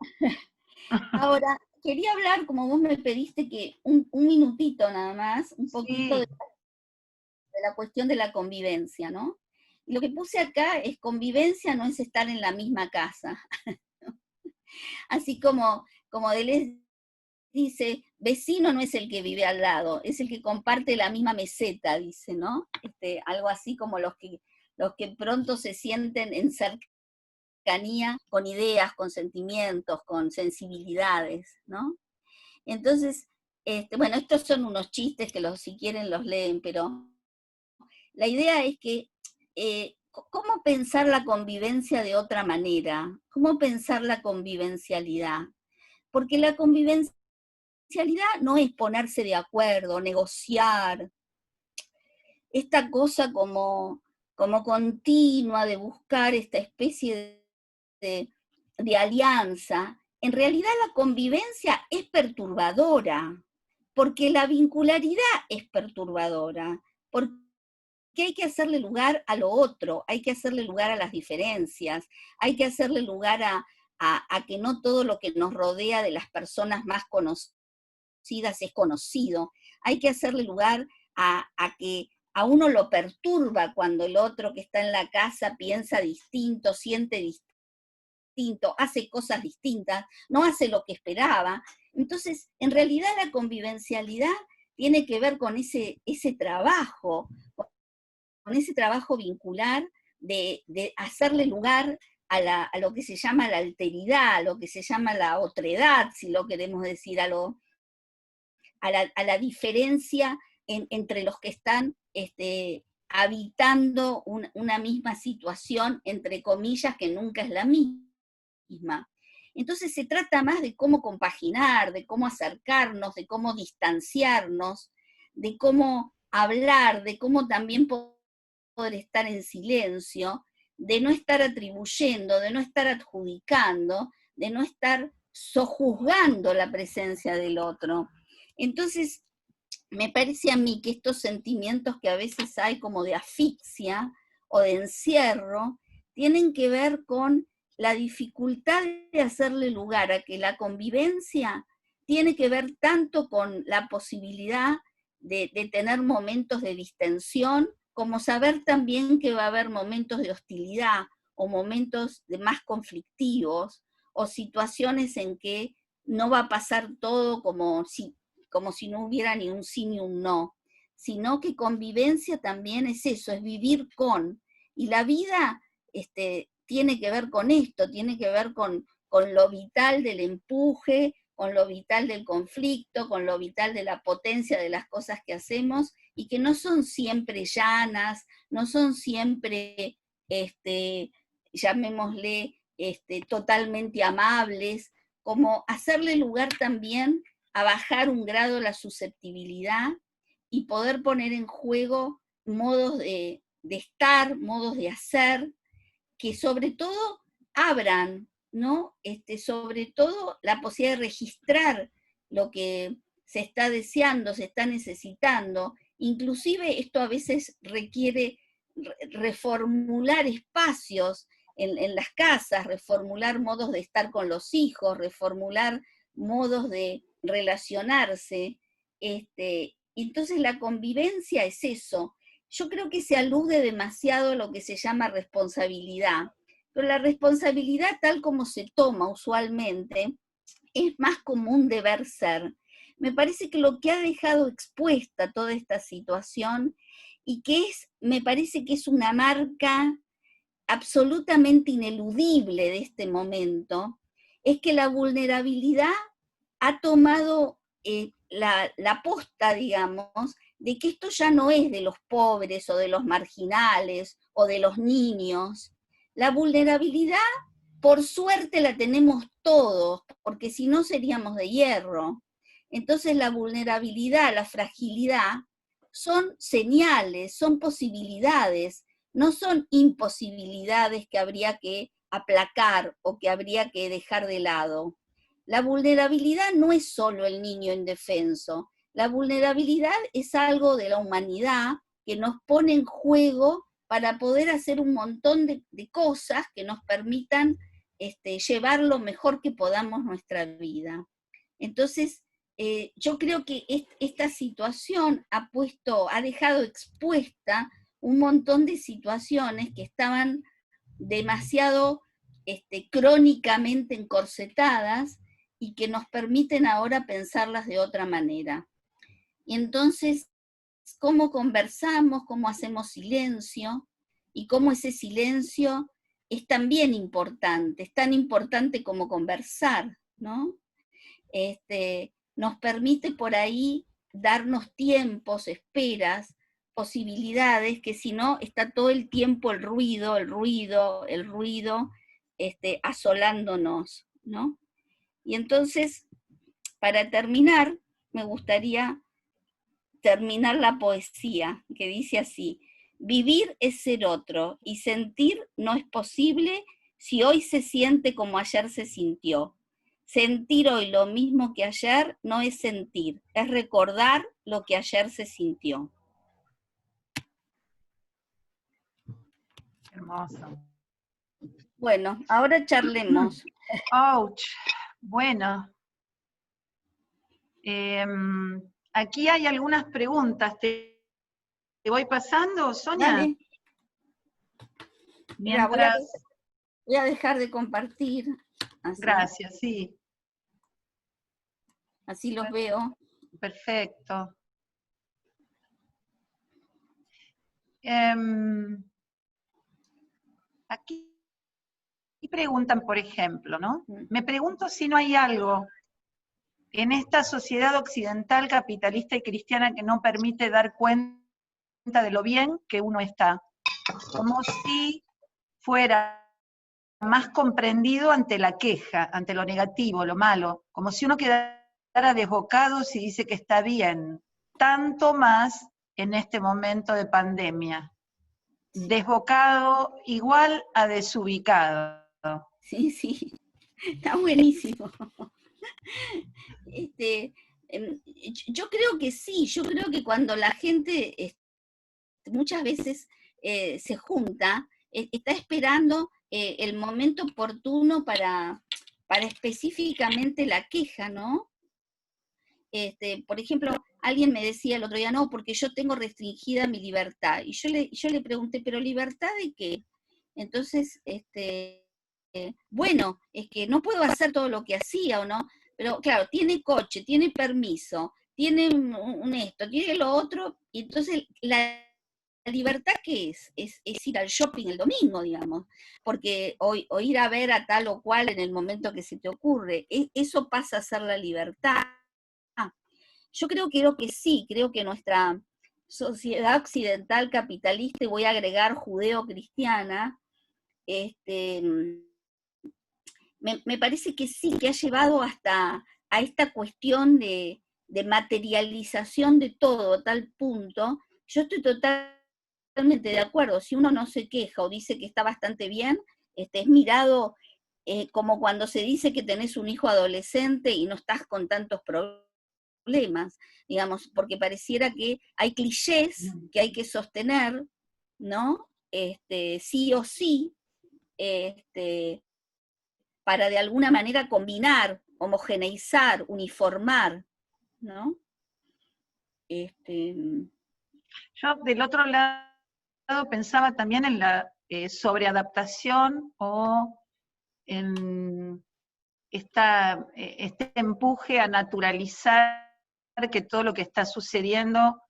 Ahora, quería hablar, como vos me pediste, que un minutito nada más, un poquito Sí. de la cuestión de la convivencia, ¿no? Y lo que puse acá es convivencia no es estar en la misma casa. Así como Deleuze dice, vecino no es el que vive al lado, es el que comparte la misma meseta, dice, ¿no? Algo así como los que pronto se sienten en cercanía con ideas, con sentimientos, con sensibilidades, ¿no? Entonces, bueno, estos son unos chistes que si quieren los leen, pero la idea es que, ¿cómo pensar la convivencia de otra manera? ¿Cómo pensar la convivencialidad? Porque la convivencialidad convivencialidad no es ponerse de acuerdo, negociar, esta cosa como continua de buscar esta especie de alianza. En realidad la convivencia es perturbadora, porque la vincularidad es perturbadora, porque hay que hacerle lugar a lo otro, hay que hacerle lugar a las diferencias, hay que hacerle lugar a que no todo lo que nos rodea de las personas más conocidas es conocido, hay que hacerle lugar a que a uno lo perturba cuando el otro que está en la casa piensa distinto, siente distinto, hace cosas distintas, no hace lo que esperaba. Entonces, en realidad la convivencialidad tiene que ver con ese trabajo, con ese trabajo vincular de hacerle lugar a lo que se llama la alteridad, a lo que se llama la otredad, si lo queremos decir, a la diferencia entre los que están habitando una misma situación, entre comillas, que nunca es la misma. Entonces se trata más de cómo compaginar, de cómo acercarnos, de cómo distanciarnos, de cómo hablar, de cómo también poder estar en silencio, de no estar atribuyendo, de no estar adjudicando, de no estar sojuzgando la presencia del otro. Entonces, me parece a mí que estos sentimientos que a veces hay como de asfixia o de encierro, tienen que ver con la dificultad de hacerle lugar a que la convivencia tiene que ver tanto con la posibilidad de tener momentos de distensión, como saber también que va a haber momentos de hostilidad o momentos de más conflictivos o situaciones en que no va a pasar todo como si no hubiera ni un sí ni un no, sino que convivencia también es eso, es vivir con, y la vida tiene que ver con esto, tiene que ver con lo vital del empuje, con lo vital del conflicto, con lo vital de la potencia de las cosas que hacemos, y que no son siempre llanas, no son siempre, llamémosle, totalmente amables, como hacerle lugar también a bajar un grado la susceptibilidad y poder poner en juego modos de estar, modos de hacer, que sobre todo abran, ¿no? Sobre todo la posibilidad de registrar lo que se está deseando, se está necesitando. Inclusive esto a veces requiere reformular espacios en las casas, reformular modos de estar con los hijos, reformular modos de relacionarse. Entonces la convivencia es eso. Yo creo que se alude demasiado a lo que se llama responsabilidad, pero la responsabilidad tal como se toma usualmente es más como un deber ser. Me parece que lo que ha dejado expuesta toda esta situación y que me parece que es una marca absolutamente ineludible de este momento, es que la vulnerabilidad ha tomado la posta, digamos, de que esto ya no es de los pobres o de los marginales o de los niños. La vulnerabilidad, por suerte, la tenemos todos, porque si no seríamos de hierro. Entonces la vulnerabilidad, la fragilidad, son señales, son posibilidades, no son imposibilidades que habría que aplacar o que habría que dejar de lado. La vulnerabilidad no es solo el niño indefenso, la vulnerabilidad es algo de la humanidad que nos pone en juego para poder hacer un montón de cosas que nos permitan llevar lo mejor que podamos nuestra vida. Entonces, yo creo que esta situación ha dejado expuesta un montón de situaciones que estaban demasiado crónicamente encorsetadas y que nos permiten ahora pensarlas de otra manera. Y entonces, cómo conversamos, cómo hacemos silencio, y cómo ese silencio es también importante, es tan importante como conversar, ¿no? Nos permite por ahí darnos tiempos, esperas, posibilidades, que si no, está todo el tiempo el ruido, asolándonos, ¿no? Y entonces, para terminar, me gustaría terminar la poesía, que dice así: vivir es ser otro, y sentir no es posible si hoy se siente como ayer se sintió. Sentir hoy lo mismo que ayer no es sentir, es recordar lo que ayer se sintió. Hermoso. Bueno, ahora charlemos. Ouch. Bueno. Aquí hay algunas preguntas. ¿Te voy pasando, Sonia? Dale. Mira, Mientras... voy a dejar de compartir. Gracias, sí. Así los veo. Perfecto. Aquí preguntan, por ejemplo, ¿no? Me pregunto si no hay algo en esta sociedad occidental, capitalista y cristiana que no permite dar cuenta de lo bien que uno está. Como si fuera más comprendido ante la queja, ante lo negativo, lo malo. Como si uno quedara desbocado si dice que está bien. Tanto más en este momento de pandemia. Desbocado igual a desubicado. Sí, sí, está buenísimo. Yo creo que sí, yo creo que cuando la gente muchas veces se junta, está esperando el momento oportuno para específicamente la queja, ¿no? Por ejemplo, alguien me decía el otro día, no, porque yo tengo restringida mi libertad. Y yo le pregunté, ¿pero libertad de qué? Entonces, bueno, es que no puedo hacer todo lo que hacía o no, pero claro, tiene coche, tiene permiso, tiene un esto, tiene lo otro, y entonces la libertad, ¿qué es? Es ir al shopping el domingo, digamos, porque o ir a ver a tal o cual en el momento que se te ocurre, eso pasa a ser la libertad. Yo creo que sí, creo que nuestra sociedad occidental capitalista, y voy a agregar judeo-cristiana, me parece que sí, que ha llevado hasta a esta cuestión de materialización de todo, a tal punto. Yo estoy totalmente de acuerdo, si uno no se queja o dice que está bastante bien, es mirado como cuando se dice que tenés un hijo adolescente y no estás con tantos problemas, digamos, porque pareciera que hay clichés que hay que sostener, ¿no? Sí o sí, para de alguna manera combinar, homogeneizar, uniformar, ¿no? Yo del otro lado pensaba también en la sobreadaptación o en este empuje a naturalizar que todo lo que está sucediendo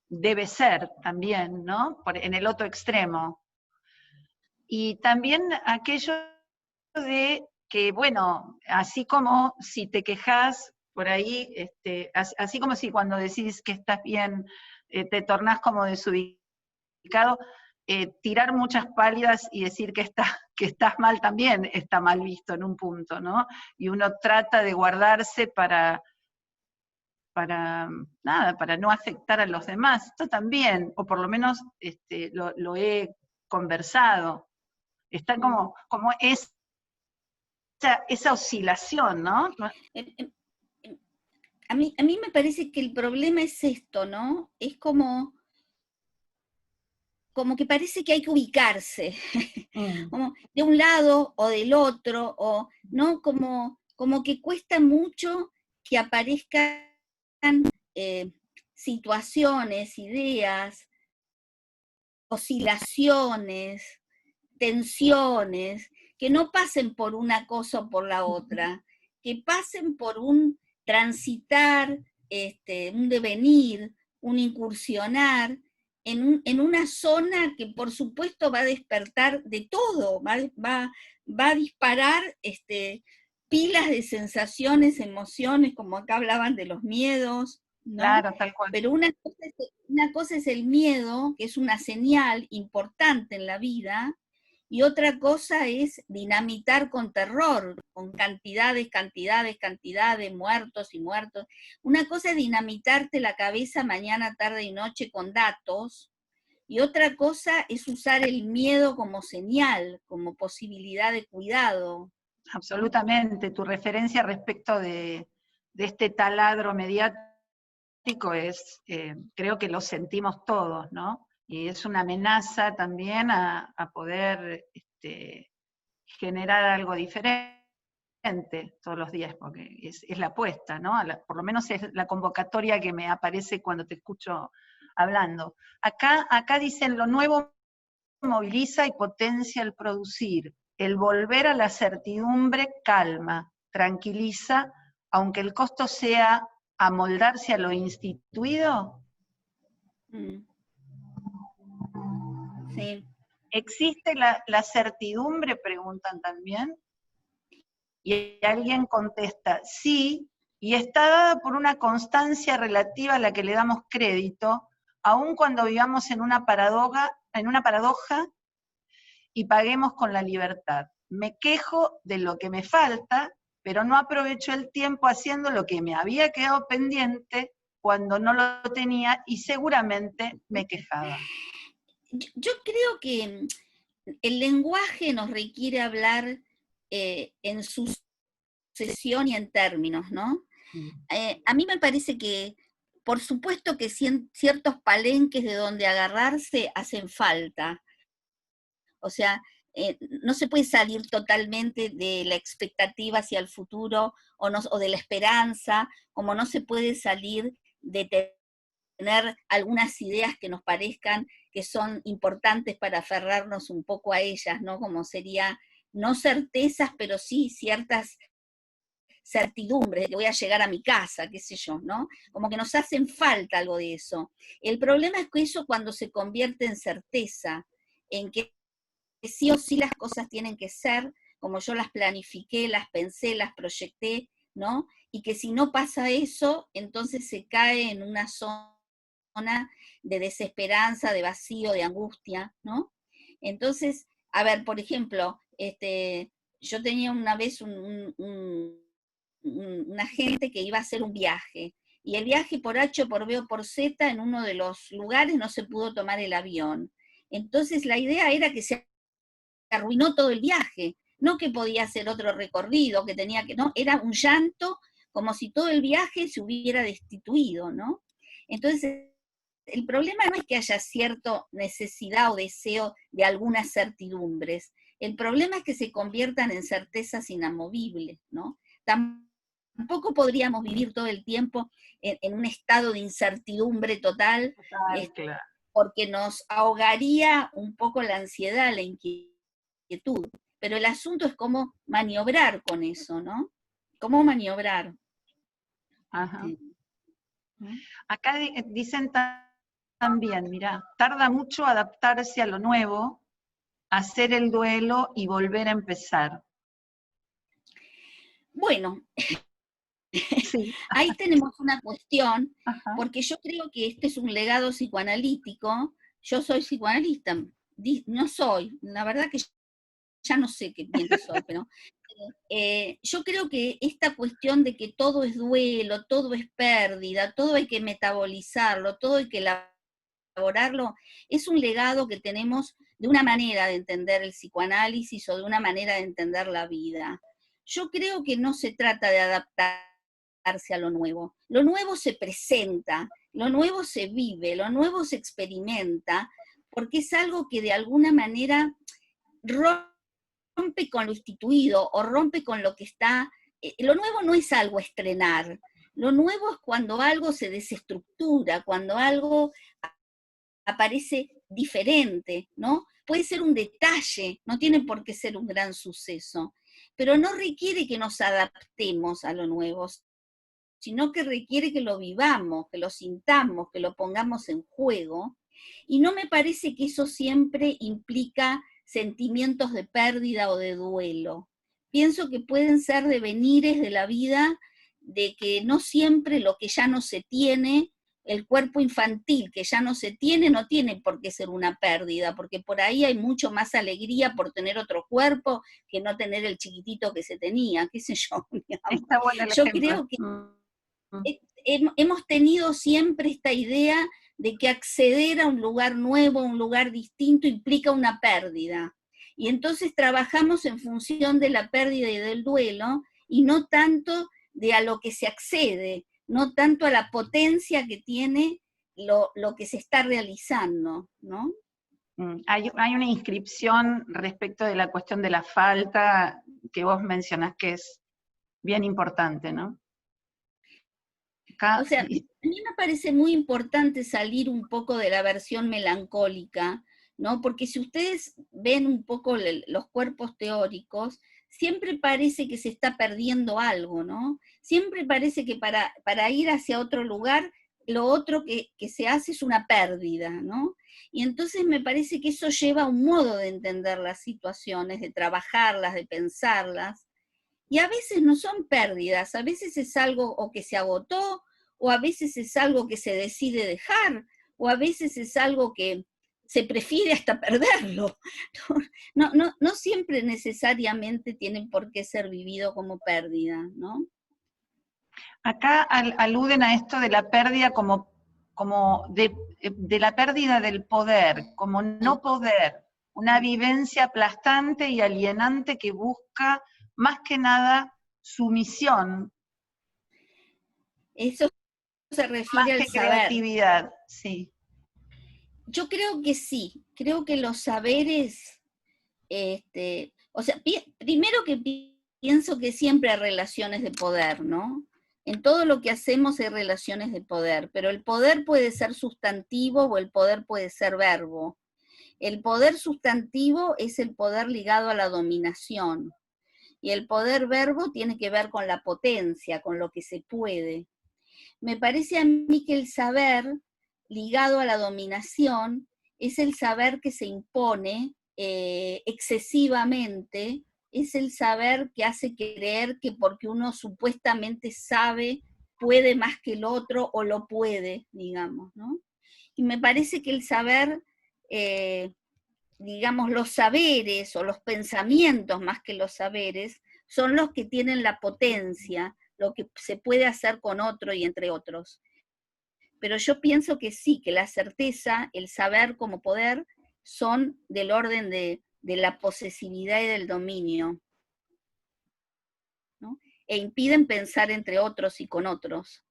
debe ser también, ¿no? En el otro extremo. Y también aquello de que, bueno, así como si te quejas por ahí, así como si cuando decís que estás bien, te tornás como desubicado, tirar muchas pálidas y decir que estás mal también está mal visto en un punto, ¿no? Y uno trata de guardarse para no afectar a los demás. Esto también, o por lo menos lo he conversado. Está como esa oscilación, ¿no? A mí me parece que el problema es esto, ¿no? Es como que parece que hay que ubicarse, como de un lado o del otro, o no, como que cuesta mucho que aparezcan situaciones, ideas, oscilaciones, tensiones, que no pasen por una cosa o por la otra, que pasen por un transitar, un devenir, un incursionar en una zona que por supuesto va a despertar de todo, va a disparar pilas de sensaciones, emociones, como acá hablaban de los miedos, ¿no? Claro, tal cual. Pero una cosa es el miedo, que es una señal importante en la vida, y otra cosa es dinamitar con terror, con cantidades, muertos y muertos. Una cosa es dinamitarte la cabeza mañana, tarde y noche con datos, y otra cosa es usar el miedo como señal, como posibilidad de cuidado. Absolutamente. Tu referencia respecto de este taladro mediático es, creo que lo sentimos todos, ¿no? Y es una amenaza también a poder generar algo diferente todos los días, porque es la apuesta, ¿no? Por lo menos es la convocatoria que me aparece cuando te escucho hablando. Acá dicen, lo nuevo moviliza y potencia el producir. El volver a la certidumbre calma, tranquiliza, aunque el costo sea amoldarse a lo instituido. Sí. ¿Existe la certidumbre? Preguntan también. Y alguien contesta, sí, y está dada por una constancia relativa a la que le damos crédito, aun cuando vivamos en una paradoja y paguemos con la libertad. Me quejo de lo que me falta, pero no aprovecho el tiempo haciendo lo que me había quedado pendiente cuando no lo tenía y seguramente me quejaba. Yo creo que el lenguaje nos requiere hablar en sucesión y en términos, ¿no? A mí me parece que, por supuesto que ciertos palenques de donde agarrarse hacen falta. O sea, no se puede salir totalmente de la expectativa hacia el futuro o de la esperanza, como no se puede salir de tener algunas ideas que nos parezcan que son importantes para aferrarnos un poco a ellas, ¿no? Como sería, no certezas, pero sí ciertas certidumbres de que voy a llegar a mi casa, qué sé yo, ¿no? Como que nos hacen falta algo de eso. El problema es que eso cuando se convierte en certeza, en que sí o sí las cosas tienen que ser como yo las planifiqué, las pensé, las proyecté, ¿no? Y que si no pasa eso, entonces se cae en una zona de desesperanza, de vacío, de angustia, ¿no? Entonces, a ver, por ejemplo, yo tenía una vez una gente que iba a hacer un viaje, y el viaje por H, por B o por Z, en uno de los lugares no se pudo tomar el avión. Entonces la idea era que se arruinó todo el viaje, no que podía hacer otro recorrido, que tenía que, no, era un llanto como si todo el viaje se hubiera destituido, ¿no? Entonces, el problema no es que haya cierta necesidad o deseo de algunas certidumbres, el problema es que se conviertan en certezas inamovibles, ¿no? Tampoco podríamos vivir todo el tiempo en un estado de incertidumbre total, Claro. porque nos ahogaría un poco la ansiedad, la inquietud. Pero el asunto es cómo maniobrar con eso, ¿no? ¿Cómo maniobrar? Ajá. Acá dicen también, mirá, tarda mucho adaptarse a lo nuevo, hacer el duelo y volver a empezar. Bueno, sí. Ahí tenemos una cuestión, Ajá. porque yo creo que este es un legado psicoanalítico. Yo soy psicoanalista, no soy, la verdad que ya no sé qué bien que soy, pero yo creo que esta cuestión de que todo es duelo, todo es pérdida, todo hay que metabolizarlo, todo hay que elaborarlo, es un legado que tenemos de una manera de entender el psicoanálisis o de una manera de entender la vida. Yo creo que no se trata de adaptarse a lo nuevo se presenta, lo nuevo se vive, lo nuevo se experimenta, porque es algo que de alguna manera rompe con lo instituido o rompe con lo que está. Lo nuevo no es algo a estrenar, lo nuevo es cuando algo se desestructura, cuando algo aparece diferente, ¿no? Puede ser un detalle, no tiene por qué ser un gran suceso, pero no requiere que nos adaptemos a lo nuevo, sino que requiere que lo vivamos, que lo sintamos, que lo pongamos en juego, y no me parece que eso siempre implica sentimientos de pérdida o de duelo. Pienso que pueden ser devenires de la vida, de que no siempre lo que ya no se tiene el cuerpo infantil que ya no se tiene, no tiene por qué ser una pérdida, porque por ahí hay mucho más alegría por tener otro cuerpo que no tener el chiquitito que se tenía, qué sé yo. Digamos. Está bueno el Yo ejemplo. creo que hemos tenido siempre esta idea de que acceder a un lugar nuevo, a un lugar distinto, implica una pérdida. Y entonces trabajamos en función de la pérdida y del duelo, y no tanto de a lo que se accede, no tanto a la potencia que tiene lo que se está realizando, ¿no? Hay una inscripción respecto de la cuestión de la falta que vos mencionás que es bien importante, ¿no? Acá, o sea, a mí me parece muy importante salir un poco de la versión melancólica, ¿no? Porque si ustedes ven un poco los cuerpos teóricos, siempre parece que se está perdiendo algo, ¿no? Siempre parece que para ir hacia otro lugar, lo otro que se hace es una pérdida, ¿no? Y entonces me parece que eso lleva a un modo de entender las situaciones, de trabajarlas, de pensarlas, y a veces no son pérdidas, a veces es algo o que se agotó, o a veces es algo que se decide dejar, o a veces es algo que se prefiere hasta perderlo. No siempre necesariamente tienen por qué ser vivido como pérdida, ¿no? Acá aluden a esto de la pérdida como de la pérdida del poder, como no poder, una vivencia aplastante y alienante que busca más que nada sumisión. Eso se refiere al saber. Creatividad, sí. Yo creo que sí, creo que los saberes, o sea, primero que pienso que siempre hay relaciones de poder, ¿no? En todo lo que hacemos hay relaciones de poder, pero el poder puede ser sustantivo o el poder puede ser verbo. El poder sustantivo es el poder ligado a la dominación, y el poder verbo tiene que ver con la potencia, con lo que se puede. Me parece a mí que el saber ligado a la dominación es el saber que se impone excesivamente, es el saber que hace creer que porque uno supuestamente sabe, puede más que el otro o lo puede, digamos, ¿no? Y me parece que el saber, digamos, los saberes o los pensamientos más que los saberes, son los que tienen la potencia, lo que se puede hacer con otro y entre otros. Pero yo pienso que sí, que la certeza, el saber como poder, son del orden de la posesividad y del dominio, ¿no? E impiden pensar entre otros y con otros.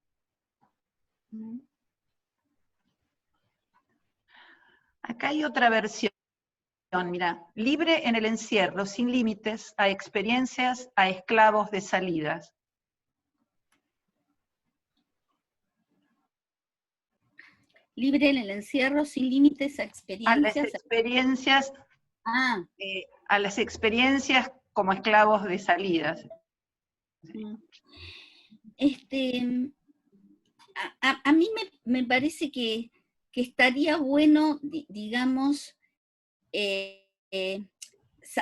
Acá hay otra versión, mira, libre en el encierro, sin límites, a experiencias, a esclavos de salidas. Libre en el encierro, sin límites a experiencias. A las experiencias, a las experiencias como esclavos de salidas. A mí me parece que estaría bueno, digamos,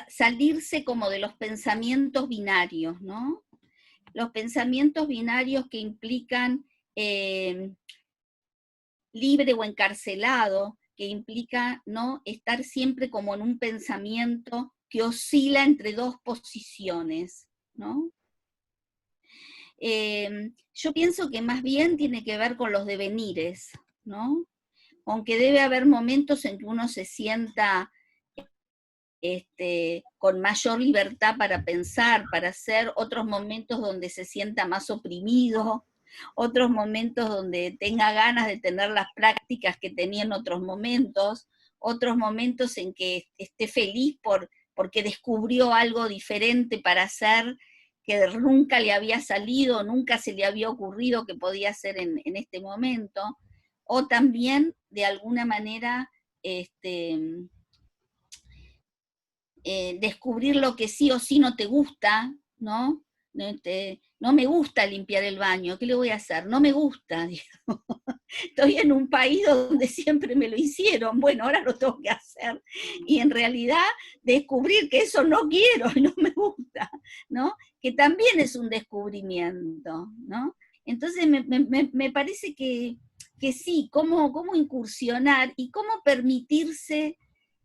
salirse como de los pensamientos binarios, ¿no? Los pensamientos binarios que implican libre o encarcelado, que implica, ¿no?, estar siempre como en un pensamiento que oscila entre dos posiciones, ¿no? Yo pienso que más bien tiene que ver con los devenires, ¿no? Aunque debe haber momentos en que uno se sienta con mayor libertad para pensar, para hacer, otros momentos donde se sienta más oprimido, otros momentos donde tenga ganas de tener las prácticas que tenía en otros momentos en que esté feliz porque descubrió algo diferente para hacer que nunca le había salido, nunca se le había ocurrido que podía hacer en este momento, o también de alguna manera descubrir lo que sí o sí no te gusta, ¿no? No me gusta limpiar el baño, ¿qué le voy a hacer? No me gusta, digamos. Estoy en un país donde siempre me lo hicieron, bueno, ahora lo tengo que hacer. Y en realidad descubrir que eso no quiero y no me gusta, ¿no? Que también es un descubrimiento, ¿no? Entonces me parece que que sí, cómo incursionar y cómo permitirse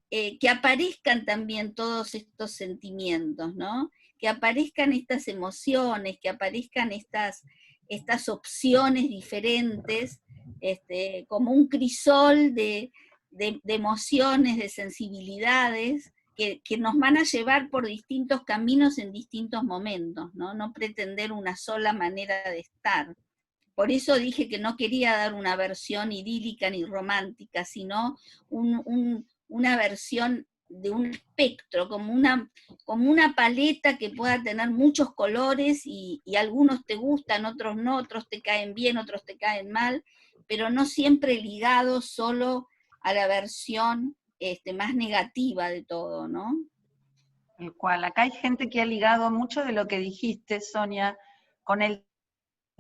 que aparezcan también todos estos sentimientos, ¿no? Que aparezcan estas emociones, que aparezcan estas opciones diferentes, como un crisol de emociones, de sensibilidades, que nos van a llevar por distintos caminos en distintos momentos, ¿no? No pretender una sola manera de estar. Por eso dije que no quería dar una versión idílica ni romántica, sino una versión de un espectro, como una paleta que pueda tener muchos colores y algunos te gustan, otros no, otros te caen bien, otros te caen mal, pero no siempre ligados solo a la versión más negativa de todo, ¿no? El cual, acá hay gente que ha ligado mucho de lo que dijiste, Sonia, con el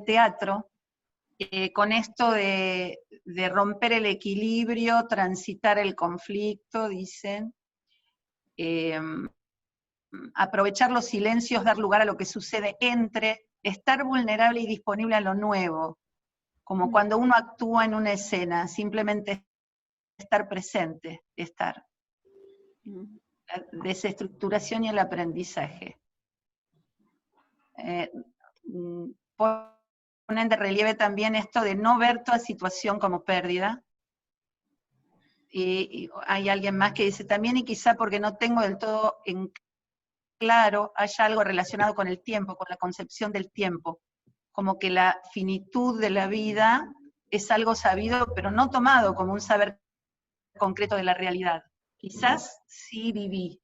teatro, con esto de romper el equilibrio, transitar el conflicto, dicen, aprovechar los silencios, dar lugar a lo que sucede entre, estar vulnerable y disponible a lo nuevo, como cuando uno actúa en una escena, simplemente estar presente, estar. La desestructuración y el aprendizaje. Ponen de relieve también esto de no ver toda situación como pérdida. Y hay alguien más que dice también, y quizá porque no tengo del todo en claro, haya algo relacionado con el tiempo, con la concepción del tiempo, como que la finitud de la vida es algo sabido, pero no tomado como un saber concreto de la realidad. Quizás sí viví.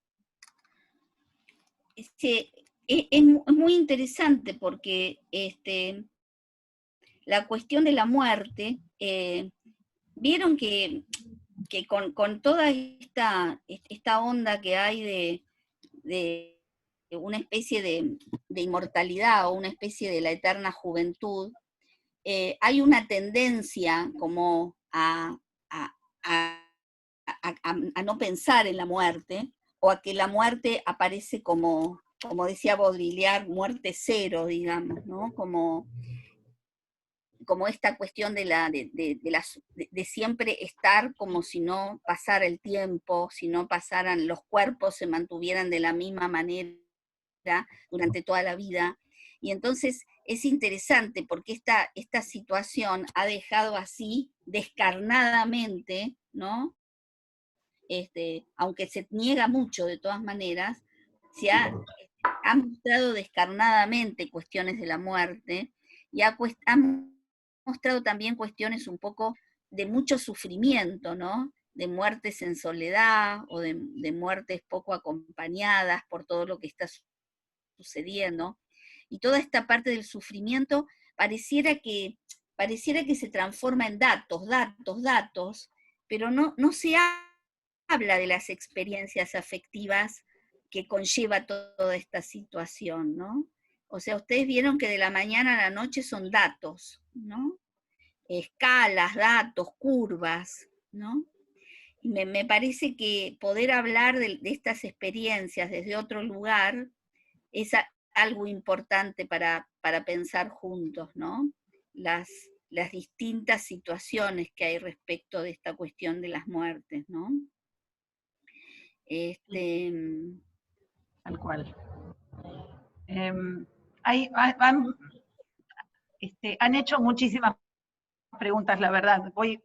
Es muy interesante porque la cuestión de la muerte, vieron que con toda esta onda que hay de una especie de inmortalidad o una especie de la eterna juventud, hay una tendencia como a no pensar en la muerte, o a que la muerte aparece como decía Baudrillard, muerte cero, digamos, ¿no? Como esta cuestión de siempre estar como si no pasara el tiempo, si no pasaran, los cuerpos se mantuvieran de la misma manera durante toda la vida. Y entonces es interesante porque esta situación ha dejado así descarnadamente, ¿no? Aunque se niega mucho de todas maneras, se ha mostrado descarnadamente cuestiones de la muerte y ha mostrado también cuestiones un poco de mucho sufrimiento, ¿no? De muertes en soledad o de muertes poco acompañadas por todo lo que está sucediendo. Y toda esta parte del sufrimiento pareciera que se transforma en datos, pero no se habla de las experiencias afectivas que conlleva toda esta situación, ¿no? O sea, ustedes vieron que de la mañana a la noche son datos, ¿no? Escalas, datos, curvas, ¿no? Y me parece que poder hablar de estas experiencias desde otro lugar es algo importante para pensar juntos, ¿no? Las distintas situaciones que hay respecto de esta cuestión de las muertes, ¿no? Tal cual. Han hecho muchísimas preguntas, la verdad. Voy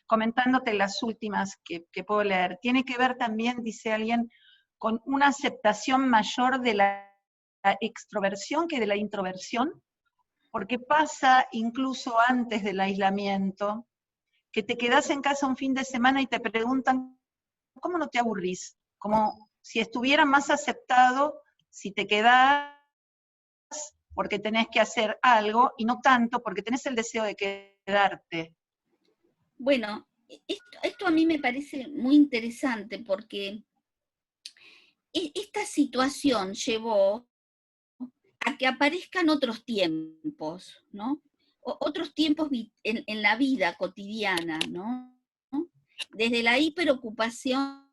comentándote las últimas que puedo leer. Tiene que ver también, dice alguien, con una aceptación mayor de la extroversión que de la introversión, porque pasa incluso antes del aislamiento, que te quedás en casa un fin de semana y te preguntan, ¿cómo no te aburrís? Como si estuviera más aceptado si te quedás porque tenés que hacer algo, y no tanto porque tenés el deseo de quedarte. Bueno, esto a mí me parece muy interesante porque esta situación llevó a que aparezcan otros tiempos, ¿no? Otros tiempos en la vida cotidiana, ¿no? Desde la hiperocupación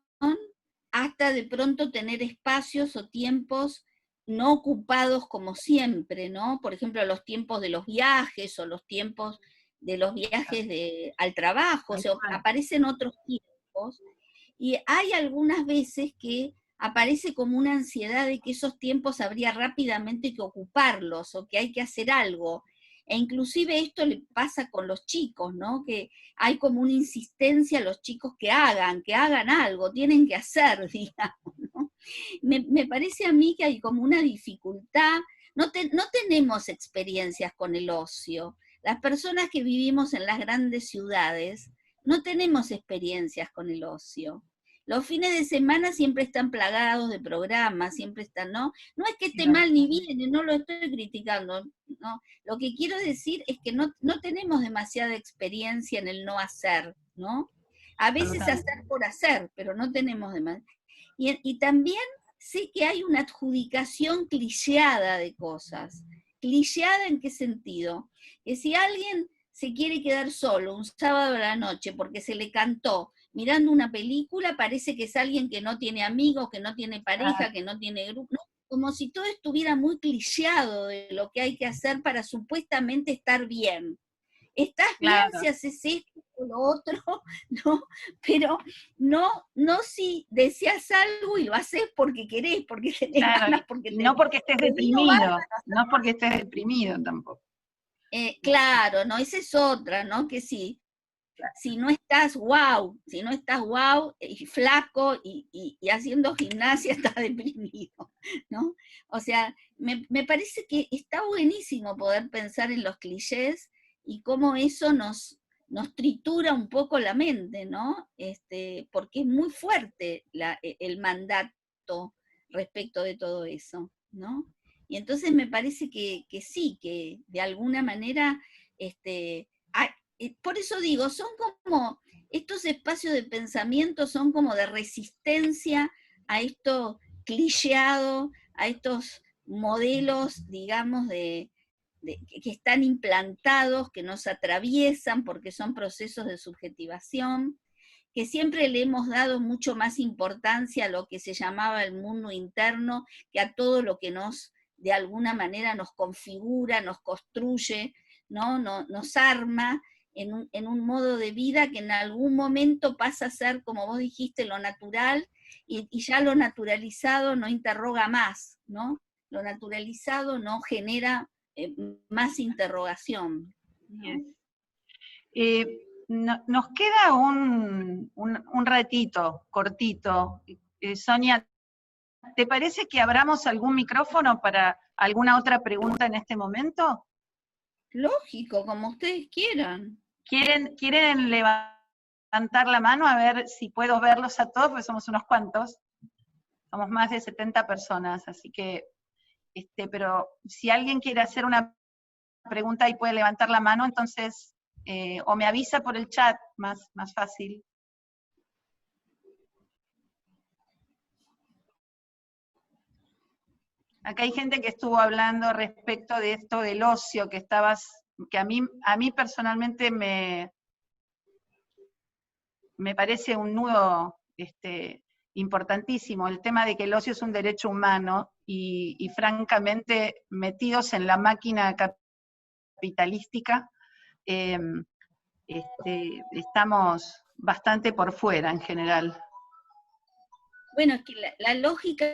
hasta de pronto tener espacios o tiempos no ocupados como siempre, ¿no? Por ejemplo, los tiempos de los viajes o los tiempos los viajes al trabajo, o sea, aparecen otros tiempos, y hay algunas veces que aparece como una ansiedad de que esos tiempos habría rápidamente que ocuparlos, o que hay que hacer algo. E inclusive esto le pasa con los chicos, ¿no? Que hay como una insistencia a los chicos que hagan algo, tienen que hacer, digamos, ¿no? Me parece a mí que hay como una dificultad, no tenemos experiencias con el ocio. Las personas que vivimos en las grandes ciudades no tenemos experiencias con el ocio. Los fines de semana siempre están plagados de programas, siempre están, ¿no? No es que esté mal ni bien, no lo estoy criticando, ¿no? Lo que quiero decir es que no tenemos demasiada experiencia en el no hacer, ¿no? A veces hacer por hacer, pero no tenemos demasiada. Y también sé que hay una adjudicación clichéada de cosas. ¿Clichéada en qué sentido? Que si alguien se quiere quedar solo un sábado a la noche porque se le cantó mirando una película, parece que es alguien que no tiene amigos, que no tiene pareja, que no tiene grupo, ¿no? Como si todo estuviera muy clichéado de lo que hay que hacer para supuestamente estar bien. Estás bien si haces esto o lo otro, ¿no? Pero no si deseas algo y lo haces porque querés, porque tenés ganas, porque no porque estés deprimido, no porque estés deprimido tampoco. Claro, ¿no? Esa es otra, ¿no? Que sí. Si no estás wow, y flaco y haciendo gimnasia, estás deprimido, ¿no? O sea, me parece que está buenísimo poder pensar en los clichés y cómo eso nos tritura un poco la mente, ¿no? Porque es muy fuerte el mandato respecto de todo eso, ¿no? Y entonces me parece que sí, que de alguna manera por eso digo, son como, estos espacios de pensamiento son como de resistencia a esto clichéado, a estos modelos, digamos, que están implantados, que nos atraviesan porque son procesos de subjetivación, que siempre le hemos dado mucho más importancia a lo que se llamaba el mundo interno que a todo lo que de alguna manera nos configura, nos construye, ¿no? Nos arma en un modo de vida que en algún momento pasa a ser, como vos dijiste, lo natural, y ya lo naturalizado no interroga más, ¿no? Lo naturalizado no genera más interrogación, ¿no? Nos queda un ratito cortito. Sonia, ¿te parece que abramos algún micrófono para alguna otra pregunta en este momento? Lógico, como ustedes quieran. ¿Quieren levantar la mano a ver si puedo verlos a todos? Porque somos unos cuantos. Somos más de 70 personas, así que, pero si alguien quiere hacer una pregunta y puede levantar la mano, entonces, o me avisa por el chat, más fácil. Acá hay gente que estuvo hablando respecto de esto del ocio, que a mí personalmente me parece un nudo importantísimo, el tema de que el ocio es un derecho humano, y francamente, metidos en la máquina capitalística, estamos bastante por fuera en general. Bueno, es que la lógica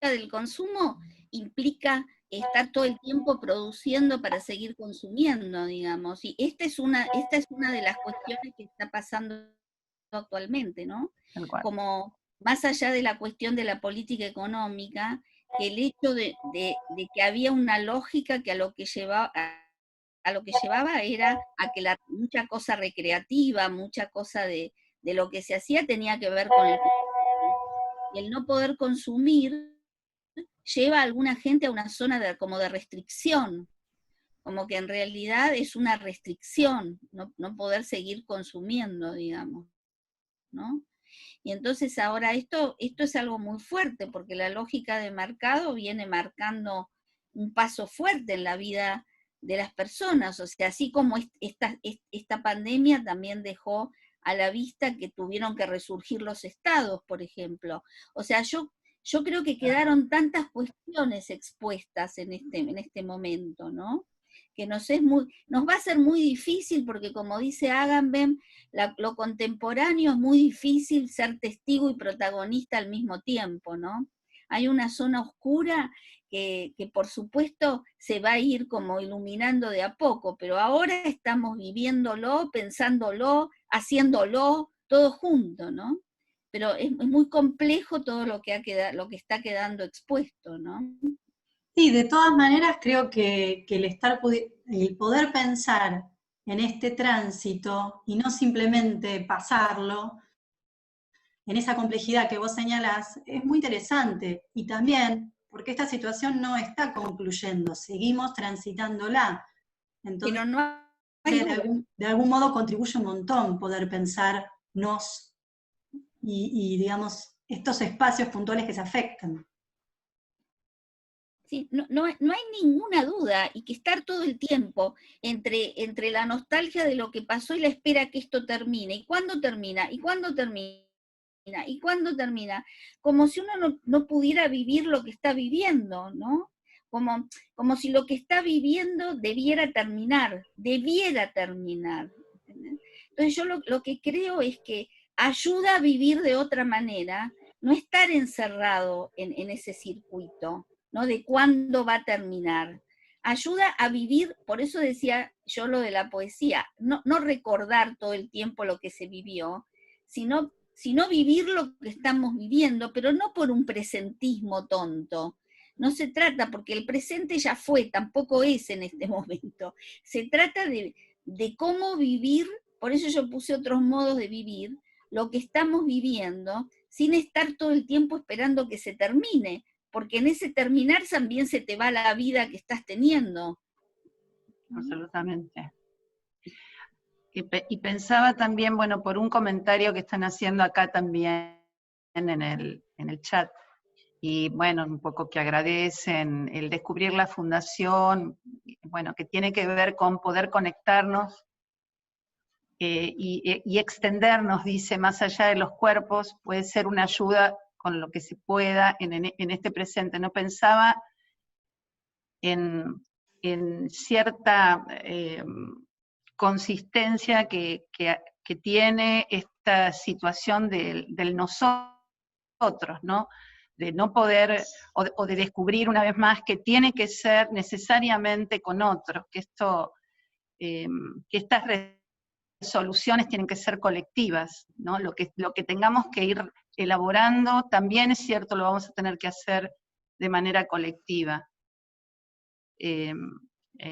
del consumo implica estar todo el tiempo produciendo para seguir consumiendo, digamos, y esta es una de las cuestiones que está pasando actualmente, ¿no? Como más allá de la cuestión de la política económica, que el hecho de que había una lógica que a lo que llevaba era a que mucha cosa recreativa, mucha cosa de lo que se hacía tenía que ver con el consumo. Y el no poder consumir lleva a alguna gente a una zona como de restricción, como que en realidad es una restricción, no poder seguir consumiendo, digamos, ¿no? Y entonces ahora esto es algo muy fuerte, porque la lógica de mercado viene marcando un paso fuerte en la vida de las personas, o sea, así como esta pandemia también dejó a la vista que tuvieron que resurgir los estados, por ejemplo. O sea, yo creo que quedaron tantas cuestiones expuestas en este momento, ¿no? que nos va a ser muy difícil, porque como dice Agamben, lo contemporáneo es muy difícil ser testigo y protagonista al mismo tiempo, ¿no? Hay una zona oscura que por supuesto se va a ir como iluminando de a poco, pero ahora estamos viviéndolo, pensándolo, haciéndolo, todo junto, ¿no? Pero es muy complejo todo lo que está quedando expuesto, ¿no? Sí, de todas maneras creo que el poder pensar en este tránsito y no simplemente pasarlo, en esa complejidad que vos señalás, es muy interesante. Y también porque esta situación no está concluyendo, seguimos transitándola. Entonces, pero no hay de algún modo contribuye un montón poder pensarnos y digamos, estos espacios puntuales que se afectan. Sí, no hay ninguna duda, y que estar todo el tiempo entre la nostalgia de lo que pasó y la espera que esto termine, y cuándo termina, y cuándo termina, y cuándo termina, como si uno no pudiera vivir lo que está viviendo, ¿no? Como si lo que está viviendo debiera terminar. ¿Entendés? Entonces yo lo que creo es que ayuda a vivir de otra manera, no estar encerrado en ese circuito, ¿no? De cuándo va a terminar. Ayuda a vivir, por eso decía yo lo de la poesía, no recordar todo el tiempo lo que se vivió, sino vivir lo que estamos viviendo, pero no por un presentismo tonto. No se trata, porque el presente ya fue, tampoco es en este momento. Se trata de cómo vivir, por eso yo puse otros modos de vivir, lo que estamos viviendo, sin estar todo el tiempo esperando que se termine, porque en ese terminar también se te va la vida que estás teniendo. Absolutamente. Y pensaba también, bueno, por un comentario que están haciendo acá también en el chat, y bueno, un poco que agradecen el descubrir la fundación, bueno, que tiene que ver con poder conectarnos y extendernos, dice, más allá de los cuerpos, puede ser una ayuda con lo que se pueda en este presente. No pensaba en cierta consistencia que tiene esta situación del nosotros, ¿no? De no poder, o de descubrir una vez más que tiene que ser necesariamente con otros, que estas resoluciones tienen que ser colectivas, ¿no? Lo que tengamos que ir elaborando, también es cierto, lo vamos a tener que hacer de manera colectiva.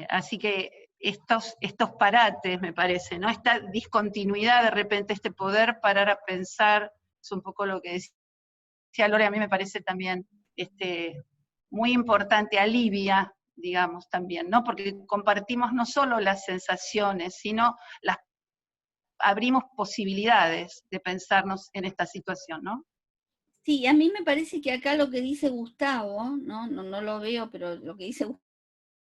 Así que estos parates, me parece, ¿no? Esta discontinuidad, de repente, este poder parar a pensar, es un poco lo que decía Lore, a mí me parece también muy importante, alivia, digamos, también, ¿no? Porque compartimos no solo las sensaciones, sino abrimos posibilidades de pensarnos en esta situación, ¿no? Sí, a mí me parece que acá lo que dice Gustavo, no lo veo, pero lo que dice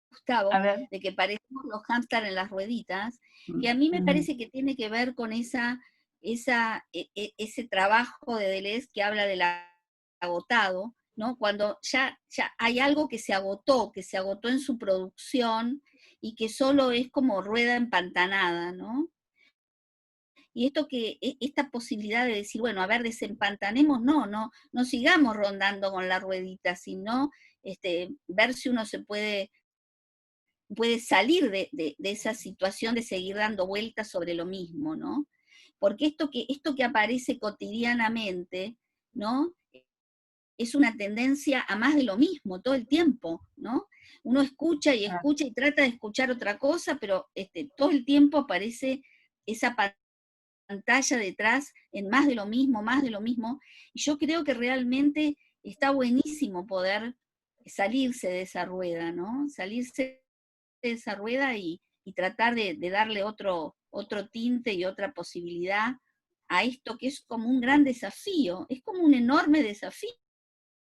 Gustavo, de que parecemos los hámster en las rueditas, que a mí me parece que tiene que ver con ese trabajo de Deleuze que habla del agotado, ¿no? Cuando ya hay algo que se agotó en su producción y que solo es como rueda empantanada, ¿no? Y esta posibilidad de decir, bueno, a ver, desempantanemos, no sigamos rondando con la ruedita, sino ver si uno se puede salir de esa situación de seguir dando vueltas sobre lo mismo, ¿no? Porque esto que aparece cotidianamente, ¿no? Es una tendencia a más de lo mismo todo el tiempo, ¿no? Uno escucha y trata de escuchar otra cosa, pero todo el tiempo aparece esa pantalla detrás en más de lo mismo, y yo creo que realmente está buenísimo poder salirse de esa rueda, ¿no? Salirse de esa rueda y tratar de darle otro tinte y otra posibilidad a esto que es como un gran desafío, es como un enorme desafío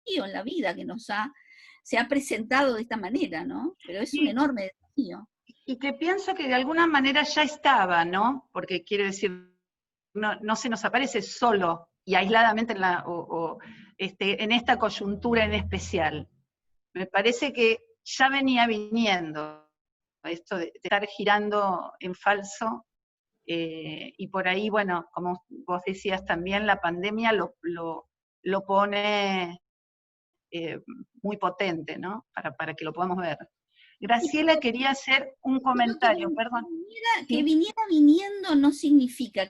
en la vida que se ha presentado de esta manera, ¿no? Pero es un enorme desafío. Y que pienso que de alguna manera ya estaba, ¿no? Porque quiere decir, no se nos aparece solo y aisladamente en esta coyuntura en especial. Me parece que ya venía viniendo, esto de estar girando en falso, y por ahí, bueno, como vos decías también, la pandemia lo pone muy potente, ¿no? Para que lo podamos ver. Graciela quería hacer un comentario, perdón. Que viniera viniendo no significa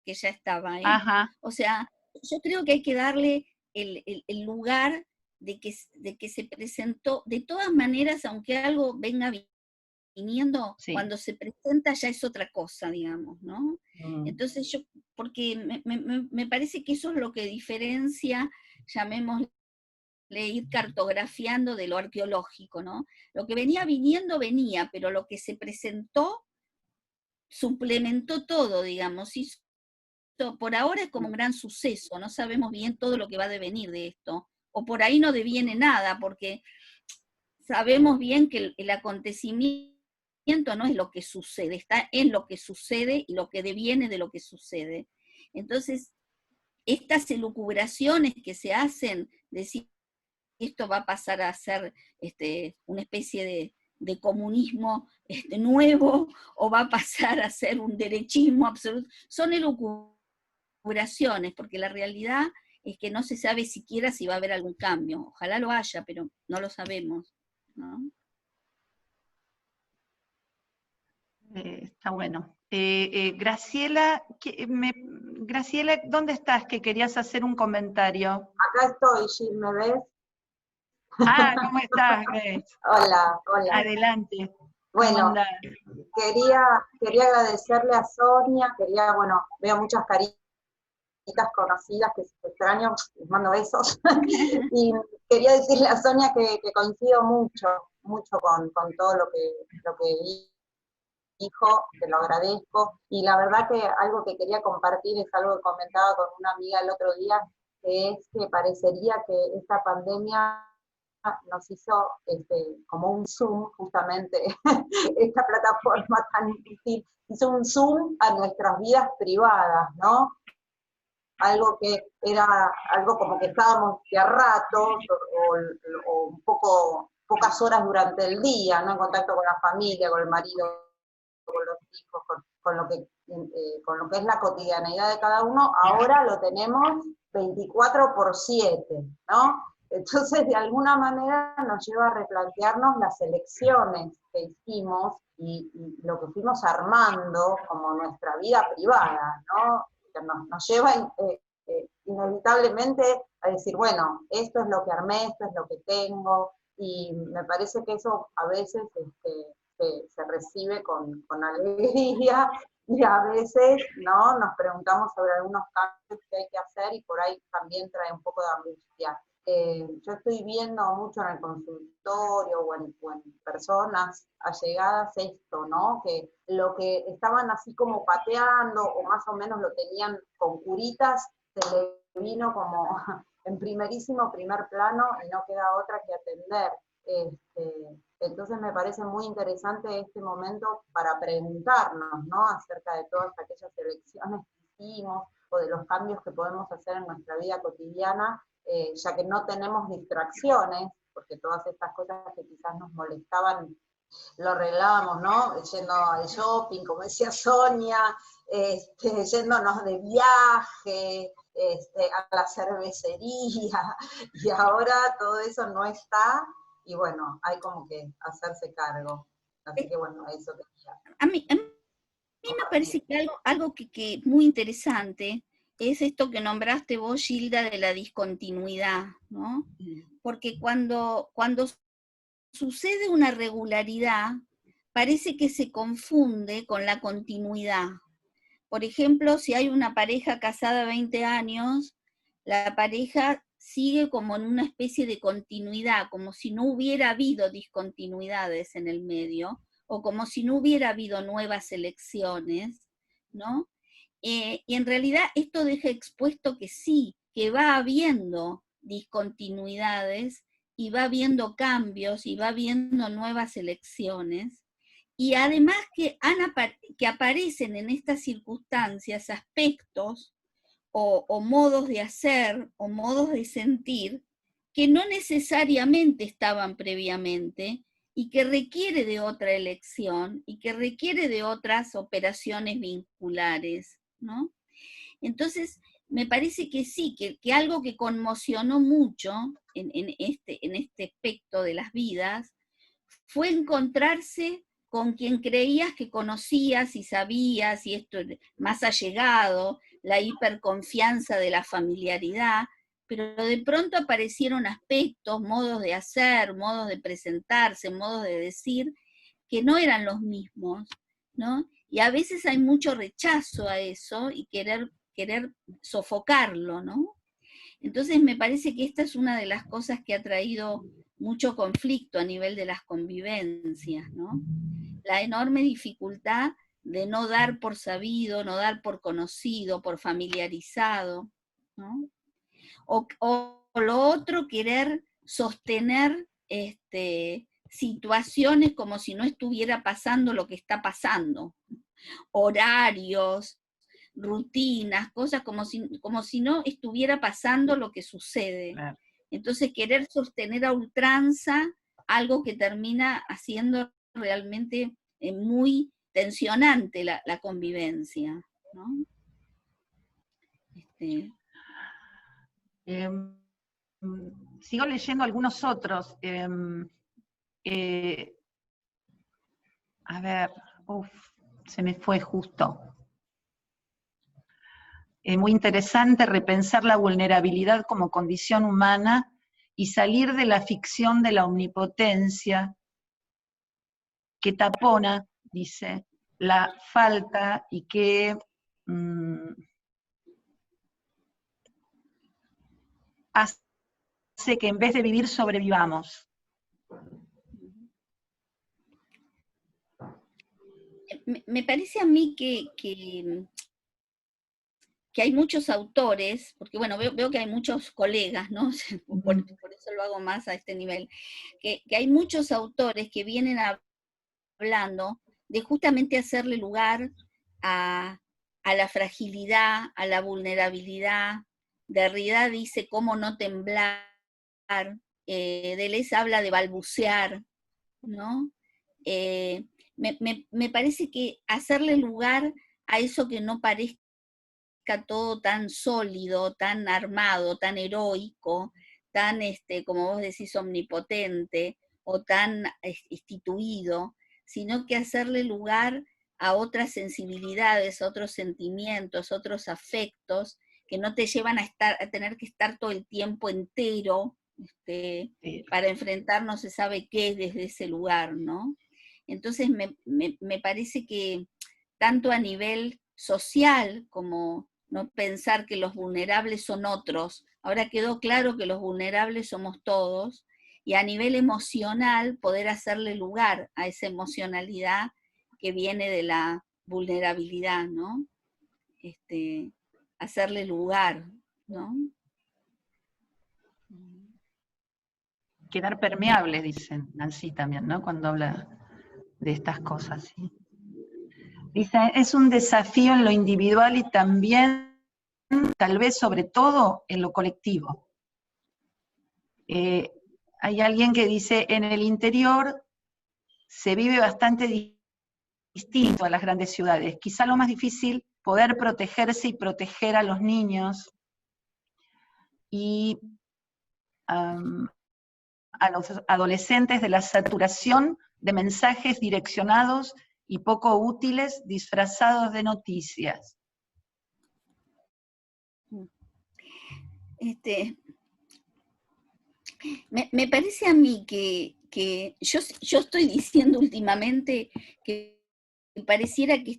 que ya estaba, ¿eh? Ajá. O sea, yo creo que hay que darle el lugar de que se presentó. De todas maneras, aunque algo venga viniendo, Sí. cuando se presenta ya es otra cosa, digamos, ¿no? Entonces porque me parece que eso es lo que diferencia, llamémosle, ir cartografiando de lo arqueológico, ¿no? Lo que venía viniendo venía, pero lo que se presentó suplementó todo, digamos, hizo, por ahora es como un gran suceso, no sabemos bien todo lo que va a devenir de esto, o por ahí no deviene nada, porque sabemos bien que el acontecimiento no es lo que sucede, está en lo que sucede y lo que deviene de lo que sucede. Entonces, estas elucubraciones que se hacen, decir esto va a pasar a ser una especie de comunismo nuevo, o va a pasar a ser un derechismo absoluto, son elucubraciones, porque la realidad es que no se sabe siquiera si va a haber algún cambio. Ojalá lo haya, pero no lo sabemos, ¿no? Está bueno. Graciela, Graciela, ¿dónde estás? Que querías hacer un comentario. Acá estoy, Gil, ¿me ves? Ah, ¿cómo estás, Grace? Hola, hola. Adelante. Bueno, quería agradecerle a Sonia, bueno, veo muchas caritas conocidas que se extraño, les mando besos. Y quería decirle a Sonia que coincido mucho con todo lo que dijo, te lo agradezco, y la verdad que algo que quería compartir es algo que comentaba con una amiga el otro día, que es que parecería que esta pandemia nos hizo como un zoom, justamente, esta plataforma tan difícil, hizo un zoom a nuestras vidas privadas, ¿no? Algo que era algo como que estábamos de a ratos, o un pocas horas durante el día, ¿no? En contacto con la familia, con el marido, con los hijos, con lo que es la cotidianeidad de cada uno. Ahora lo tenemos 24/7, ¿no? Entonces, de alguna manera nos lleva a replantearnos las elecciones que hicimos y lo que fuimos armando como nuestra vida privada, ¿no? Que nos lleva inevitablemente a decir, bueno, esto es lo que armé, esto es lo que tengo, y me parece que eso a veces se recibe con alegría, y a veces, ¿no?, nos preguntamos sobre algunos cambios que hay que hacer, y por ahí también trae un poco de angustia. Yo estoy viendo mucho en el consultorio o en personas allegadas esto, ¿no? Que lo que estaban así como pateando, o más o menos lo tenían con curitas, se le vino como en primer plano, y no queda otra que atender. Entonces me parece muy interesante este momento para preguntarnos, ¿no?, acerca de todas aquellas elecciones que hicimos, o de los cambios que podemos hacer en nuestra vida cotidiana, ya que no tenemos distracciones, porque todas estas cosas que quizás nos molestaban, lo arreglábamos, ¿no?, yendo al shopping, como decía Sonia, yéndonos de viaje, a la cervecería, y ahora todo eso no está, y bueno, hay como que hacerse cargo. Así que bueno, eso quería. A mí me parece que algo que es muy interesante es esto que nombraste vos, Gilda, de la discontinuidad, ¿no? Porque cuando sucede una regularidad, parece que se confunde con la continuidad. Por ejemplo, si hay una pareja casada 20 años, la pareja sigue como en una especie de continuidad, como si no hubiera habido discontinuidades en el medio, o como si no hubiera habido nuevas elecciones, ¿no? Y en realidad esto deja expuesto que sí, que va habiendo discontinuidades, y va habiendo cambios, y va habiendo nuevas elecciones, y además que aparecen en estas circunstancias aspectos o modos de hacer o modos de sentir que no necesariamente estaban previamente, y que requiere de otra elección, y que requiere de otras operaciones vinculares, ¿no? Entonces, me parece que sí, que algo que conmocionó mucho en este aspecto de las vidas, fue encontrarse con quien creías que conocías y sabías, y esto más allegado, la hiperconfianza de la familiaridad, pero de pronto aparecieron aspectos, modos de hacer, modos de presentarse, modos de decir, que no eran los mismos, ¿no? Y a veces hay mucho rechazo a eso y querer sofocarlo, ¿no? Entonces me parece que esta es una de las cosas que ha traído mucho conflicto a nivel de las convivencias, ¿no? La enorme dificultad de no dar por sabido, no dar por conocido, por familiarizado, ¿no? O lo otro, querer sostener situaciones como si no estuviera pasando lo que está pasando, horarios, rutinas, cosas como si no estuviera pasando lo que sucede. Claro. Entonces querer sostener a ultranza algo que termina haciendo realmente muy tensionante la convivencia, ¿no? Sigo leyendo algunos otros. A ver, se me fue justo. Muy interesante repensar la vulnerabilidad como condición humana y salir de la ficción de la omnipotencia que tapona, dice, la falta y que hace que en vez de vivir sobrevivamos. Me parece a mí que hay muchos autores, porque bueno, veo que hay muchos colegas, ¿no? Por eso lo hago más a este nivel, que hay muchos autores que vienen hablando de justamente hacerle lugar a la fragilidad, a la vulnerabilidad. Derrida dice cómo no temblar, Deleuze habla de balbucear, ¿no? Me parece que hacerle lugar a eso que no parezca todo tan sólido, tan armado, tan heroico, tan, como vos decís, omnipotente, o tan instituido, sino que hacerle lugar a otras sensibilidades, otros sentimientos, otros afectos, que no te llevan a tener que estar todo el tiempo entero, para enfrentar no se sabe qué desde ese lugar, ¿no? Entonces me parece que tanto a nivel social como no pensar que los vulnerables son otros, ahora quedó claro que los vulnerables somos todos, y a nivel emocional poder hacerle lugar a esa emocionalidad que viene de la vulnerabilidad, ¿no? Hacerle lugar, ¿no? Quedar permeable, dice Nancy también, ¿no? Cuando habla de estas cosas, ¿sí? Dice, es un desafío en lo individual y también, tal vez sobre todo, en lo colectivo. Hay alguien que dice, en el interior se vive bastante distinto a las grandes ciudades. Quizá lo más difícil, poder protegerse y proteger a los niños y a los adolescentes de la saturación de mensajes direccionados y poco útiles disfrazados de noticias. Me parece a mí que yo estoy diciendo últimamente que pareciera que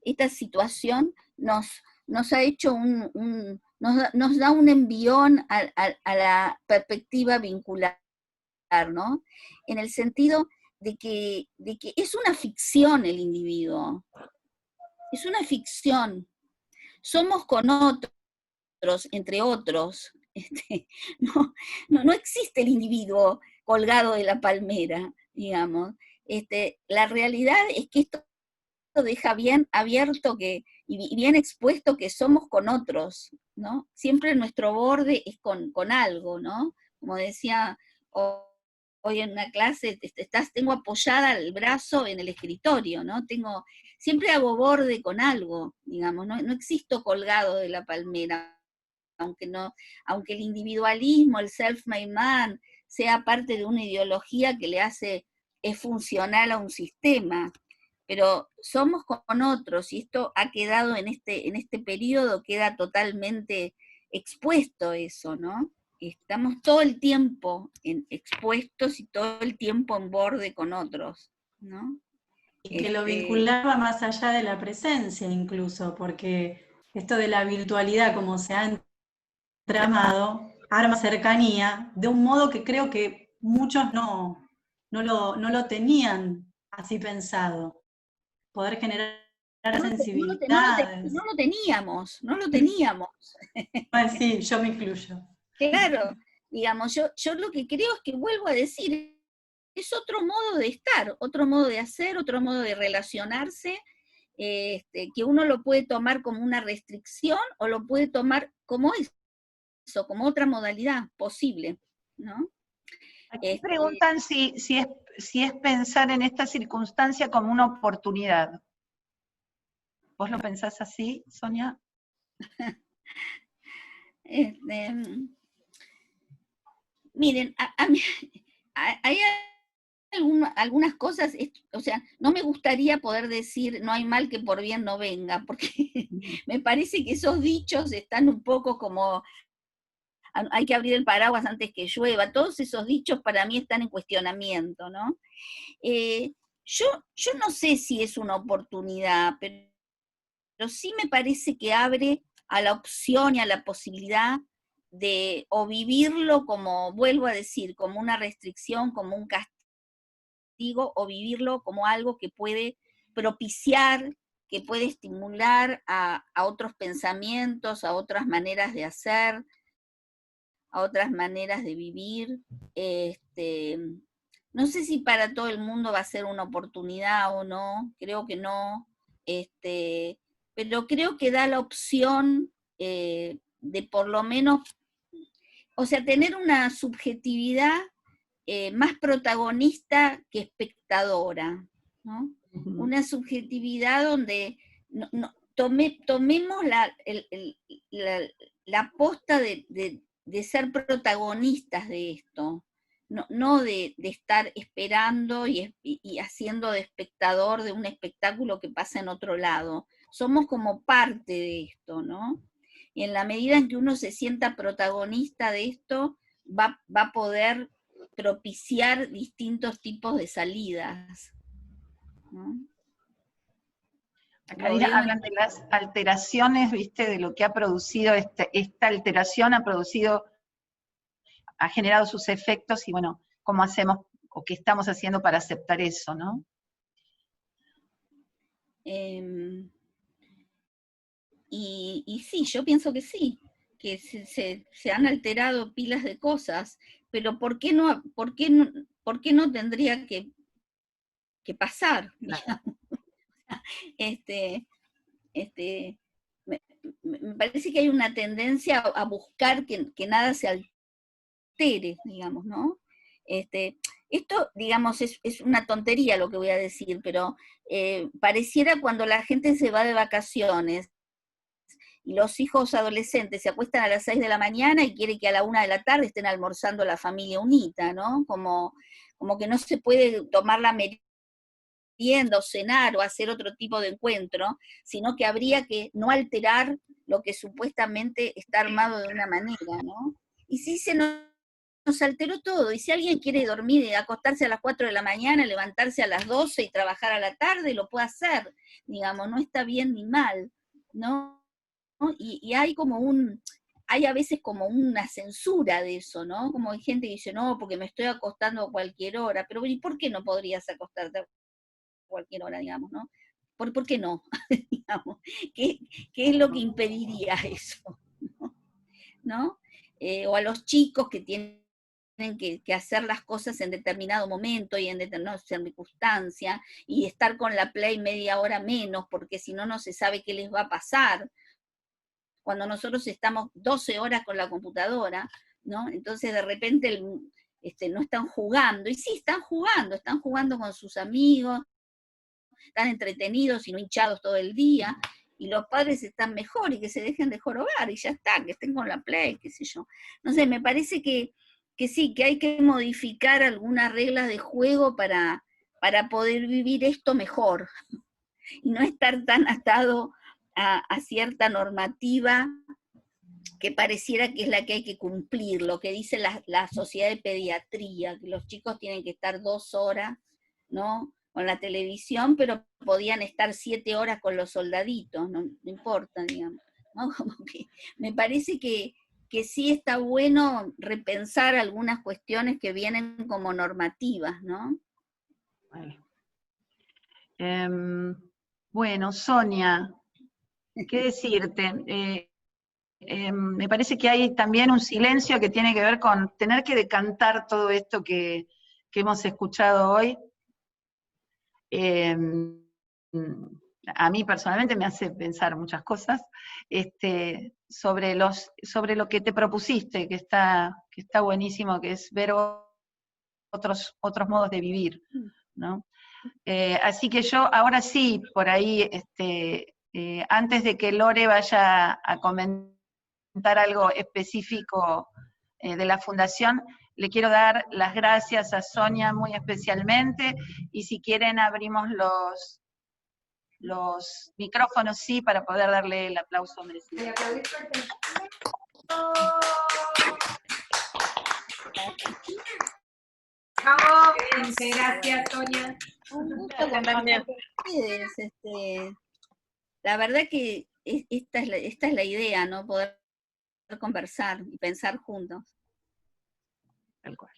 esta situación nos ha hecho nos da un envión a la perspectiva vincular, ¿no? En el sentido de que es una ficción el individuo, es una ficción. Somos con otros, entre otros. No existe el individuo colgado de la palmera, digamos. La realidad es que esto deja bien abierto y bien expuesto que somos con otros, ¿no? Siempre nuestro borde es con algo, ¿no? Como decía hoy en una clase, tengo apoyada el brazo en el escritorio, ¿no? Siempre hago borde con algo, digamos, no existo colgado de la palmera, aunque el individualismo, el self-made man, sea parte de una ideología que es funcional a un sistema, pero somos con otros, y esto ha quedado en este periodo, queda totalmente expuesto eso, ¿no? Estamos todo el tiempo expuestos y todo el tiempo en borde con otros, ¿no? Y que lo vinculaba más allá de la presencia incluso, porque esto de la virtualidad, como se ha entramado, arma cercanía, de un modo que creo que muchos no lo tenían así pensado. Poder generar sensibilidades. No lo teníamos. Bueno, sí, yo me incluyo. Claro, digamos, yo lo que creo es que, vuelvo a decir, es otro modo de estar, otro modo de hacer, otro modo de relacionarse, que uno lo puede tomar como una restricción o lo puede tomar como eso, como otra modalidad posible, ¿no? Aquí preguntan si es pensar en esta circunstancia como una oportunidad. ¿Vos lo pensás así, Sonia? Miren, hay algunas cosas, o sea, no me gustaría poder decir no hay mal que por bien no venga, porque me parece que esos dichos están un poco como hay que abrir el paraguas antes que llueva, todos esos dichos para mí están en cuestionamiento, ¿no? Yo no sé si es una oportunidad, pero sí me parece que abre a la opción y a la posibilidad de o vivirlo como, vuelvo a decir, como una restricción, como un castigo, o vivirlo como algo que puede propiciar, que puede estimular a otros pensamientos, a otras maneras de hacer, a otras maneras de vivir. No sé si para todo el mundo va a ser una oportunidad o no, creo que no, pero creo que da la opción de por lo menos, o sea, tener una subjetividad más protagonista que espectadora, ¿no? Una subjetividad donde tomemos la posta de ser protagonistas de esto, no de estar esperando y haciendo de espectador de un espectáculo que pasa en otro lado. Somos como parte de esto, ¿no? Y en la medida en que uno se sienta protagonista de esto, va a poder propiciar distintos tipos de salidas, ¿no? Acá hablan de las alteraciones, ¿viste? De lo que ha producido esta alteración, ha generado sus efectos, y bueno, cómo hacemos o qué estamos haciendo para aceptar eso, ¿no? Y sí, yo pienso que sí, que se han alterado pilas de cosas, pero ¿por qué no tendría que pasar? Me parece que hay una tendencia a buscar que nada se altere, digamos, ¿no? Esto, digamos, es una tontería lo que voy a decir, pero pareciera cuando la gente se va de vacaciones y los hijos adolescentes se acuestan a las 6 de la mañana y quieren que a la 1 de la tarde estén almorzando la familia unita, ¿no? Como que no se puede tomar la merienda o cenar o hacer otro tipo de encuentro, sino que habría que no alterar lo que supuestamente está armado de una manera, ¿no? Y sí se nos alteró todo, y si alguien quiere dormir y acostarse a las 4 de la mañana, levantarse a las 12 y trabajar a la tarde, lo puede hacer, digamos, no está bien ni mal, ¿no? Y hay a veces como una censura de eso, ¿no? Como hay gente que dice, no, porque me estoy acostando a cualquier hora, pero ¿y por qué no podrías acostarte a cualquier hora, digamos, ¿no? ¿Por qué no? Digamos, ¿qué es lo que impediría eso? ¿No? O a los chicos que tienen que hacer las cosas en determinado momento y en determinada circunstancia, y estar con la Play media hora menos, porque si no, no se sabe qué les va a pasar, cuando nosotros estamos 12 horas con la computadora, ¿no? Entonces de repente no están jugando, y sí, están jugando con sus amigos, están entretenidos y no hinchados todo el día, y los padres están mejor, y que se dejen de jorobar, y ya está, que estén con la Play, qué sé yo. No sé, me parece que sí, que hay que modificar algunas reglas de juego para poder vivir esto mejor, y no estar tan atado a cierta normativa que pareciera que es la que hay que cumplir, lo que dice la Sociedad de Pediatría, que los chicos tienen que estar 2 horas, ¿no?, con la televisión, pero podían estar 7 horas con los soldaditos, no importa, digamos, ¿no? Como que me parece que sí está bueno repensar algunas cuestiones que vienen como normativas, ¿no? Bueno, Sonia, ¿qué decirte? Me parece que hay también un silencio que tiene que ver con tener que decantar todo esto que hemos escuchado hoy. A mí personalmente me hace pensar muchas cosas sobre lo que te propusiste, que está buenísimo, que es ver otros modos de vivir, ¿no? Así que yo ahora sí, por ahí, antes de que Lore vaya a comentar algo específico de la Fundación, le quiero dar las gracias a Sonia muy especialmente, y si quieren abrimos los micrófonos, sí, para poder darle el aplauso merecido. Bravo, gracias, Sonia. Un gusto conversar con ustedes. La verdad que esta es la idea, ¿no? Poder conversar y pensar juntos. Tal cual.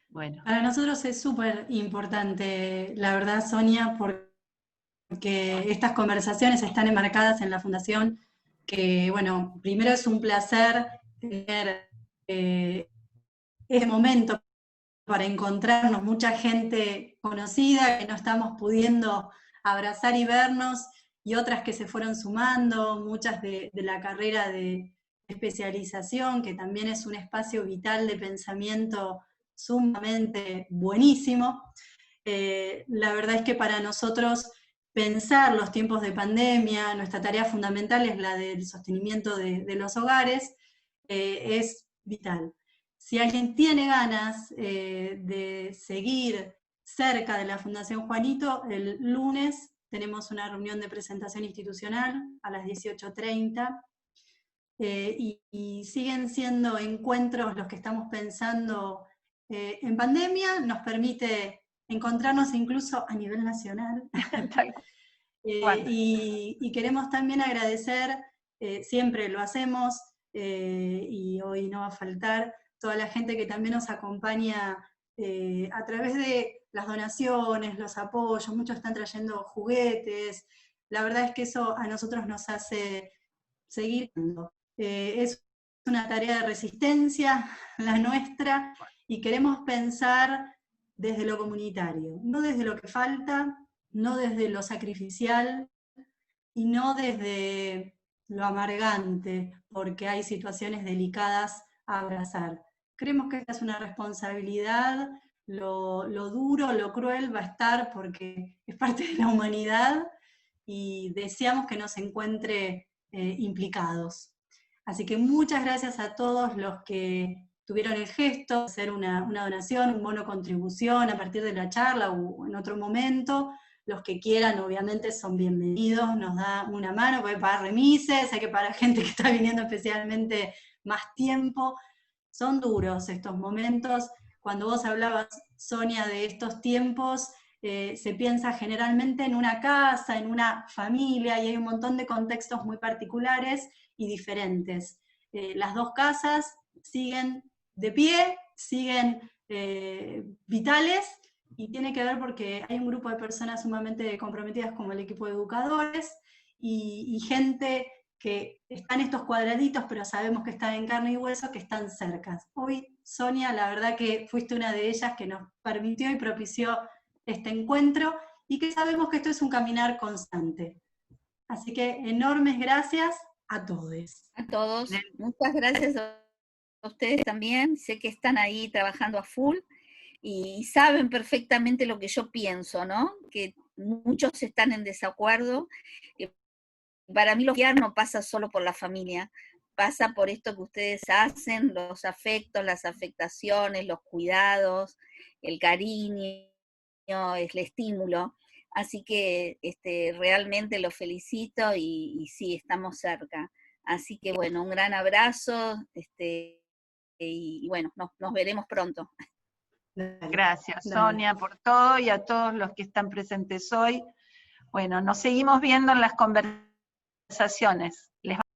Bueno. Para nosotros es súper importante, la verdad, Sonia, porque estas conversaciones están enmarcadas en la Fundación, que, bueno, primero es un placer tener este momento para encontrarnos, mucha gente conocida que no estamos pudiendo abrazar y vernos, y otras que se fueron sumando, muchas de la carrera de especialización, que también es un espacio vital de pensamiento sumamente buenísimo. La verdad es que para nosotros pensar los tiempos de pandemia, nuestra tarea fundamental es la del sostenimiento de los hogares, es vital. Si alguien tiene ganas de seguir cerca de la Fundación Juanito, el lunes tenemos una reunión de presentación institucional a las 18:30, y siguen siendo encuentros los que estamos pensando en pandemia, nos permite encontrarnos incluso a nivel nacional. Y queremos también agradecer, siempre lo hacemos, y hoy no va a faltar, toda la gente que también nos acompaña a través de las donaciones, los apoyos, muchos están trayendo juguetes, la verdad es que eso a nosotros nos hace seguir. Es una tarea de resistencia la nuestra, y queremos pensar desde lo comunitario, no desde lo que falta, no desde lo sacrificial, y no desde lo amargante, porque hay situaciones delicadas a abrazar. Creemos que esta es una responsabilidad, lo duro, lo cruel va a estar porque es parte de la humanidad, y deseamos que nos encuentre implicados. Así que muchas gracias a todos los que tuvieron el gesto de hacer una donación, un bono contribución a partir de la charla o en otro momento. Los que quieran, obviamente, son bienvenidos, nos da una mano, puede pagar remises, hay que pagar gente que está viniendo especialmente más tiempo. Son duros estos momentos. Cuando vos hablabas, Sonia, de estos tiempos, se piensa generalmente en una casa, en una familia, y hay un montón de contextos muy particulares y diferentes. Las dos casas siguen de pie, siguen vitales, y tiene que ver porque hay un grupo de personas sumamente comprometidas como el equipo de educadores, y gente que está en estos cuadraditos, pero sabemos que están en carne y hueso, que están cerca. Hoy, Sonia, la verdad que fuiste una de ellas que nos permitió y propició este encuentro, y que sabemos que esto es un caminar constante. Así que enormes gracias a todos. A todos, muchas gracias a ustedes también, sé que están ahí trabajando a full y saben perfectamente lo que yo pienso, ¿no? Que muchos están en desacuerdo. Para mí lo que no pasa solo por la familia, pasa por esto que ustedes hacen, los afectos, las afectaciones, los cuidados, el cariño, el estímulo. Así que realmente los felicito y sí, estamos cerca. Así que bueno, un gran abrazo y bueno, nos veremos pronto. Gracias, Dale. Sonia, por todo y a todos los que están presentes hoy. Bueno, nos seguimos viendo en las conversaciones. Les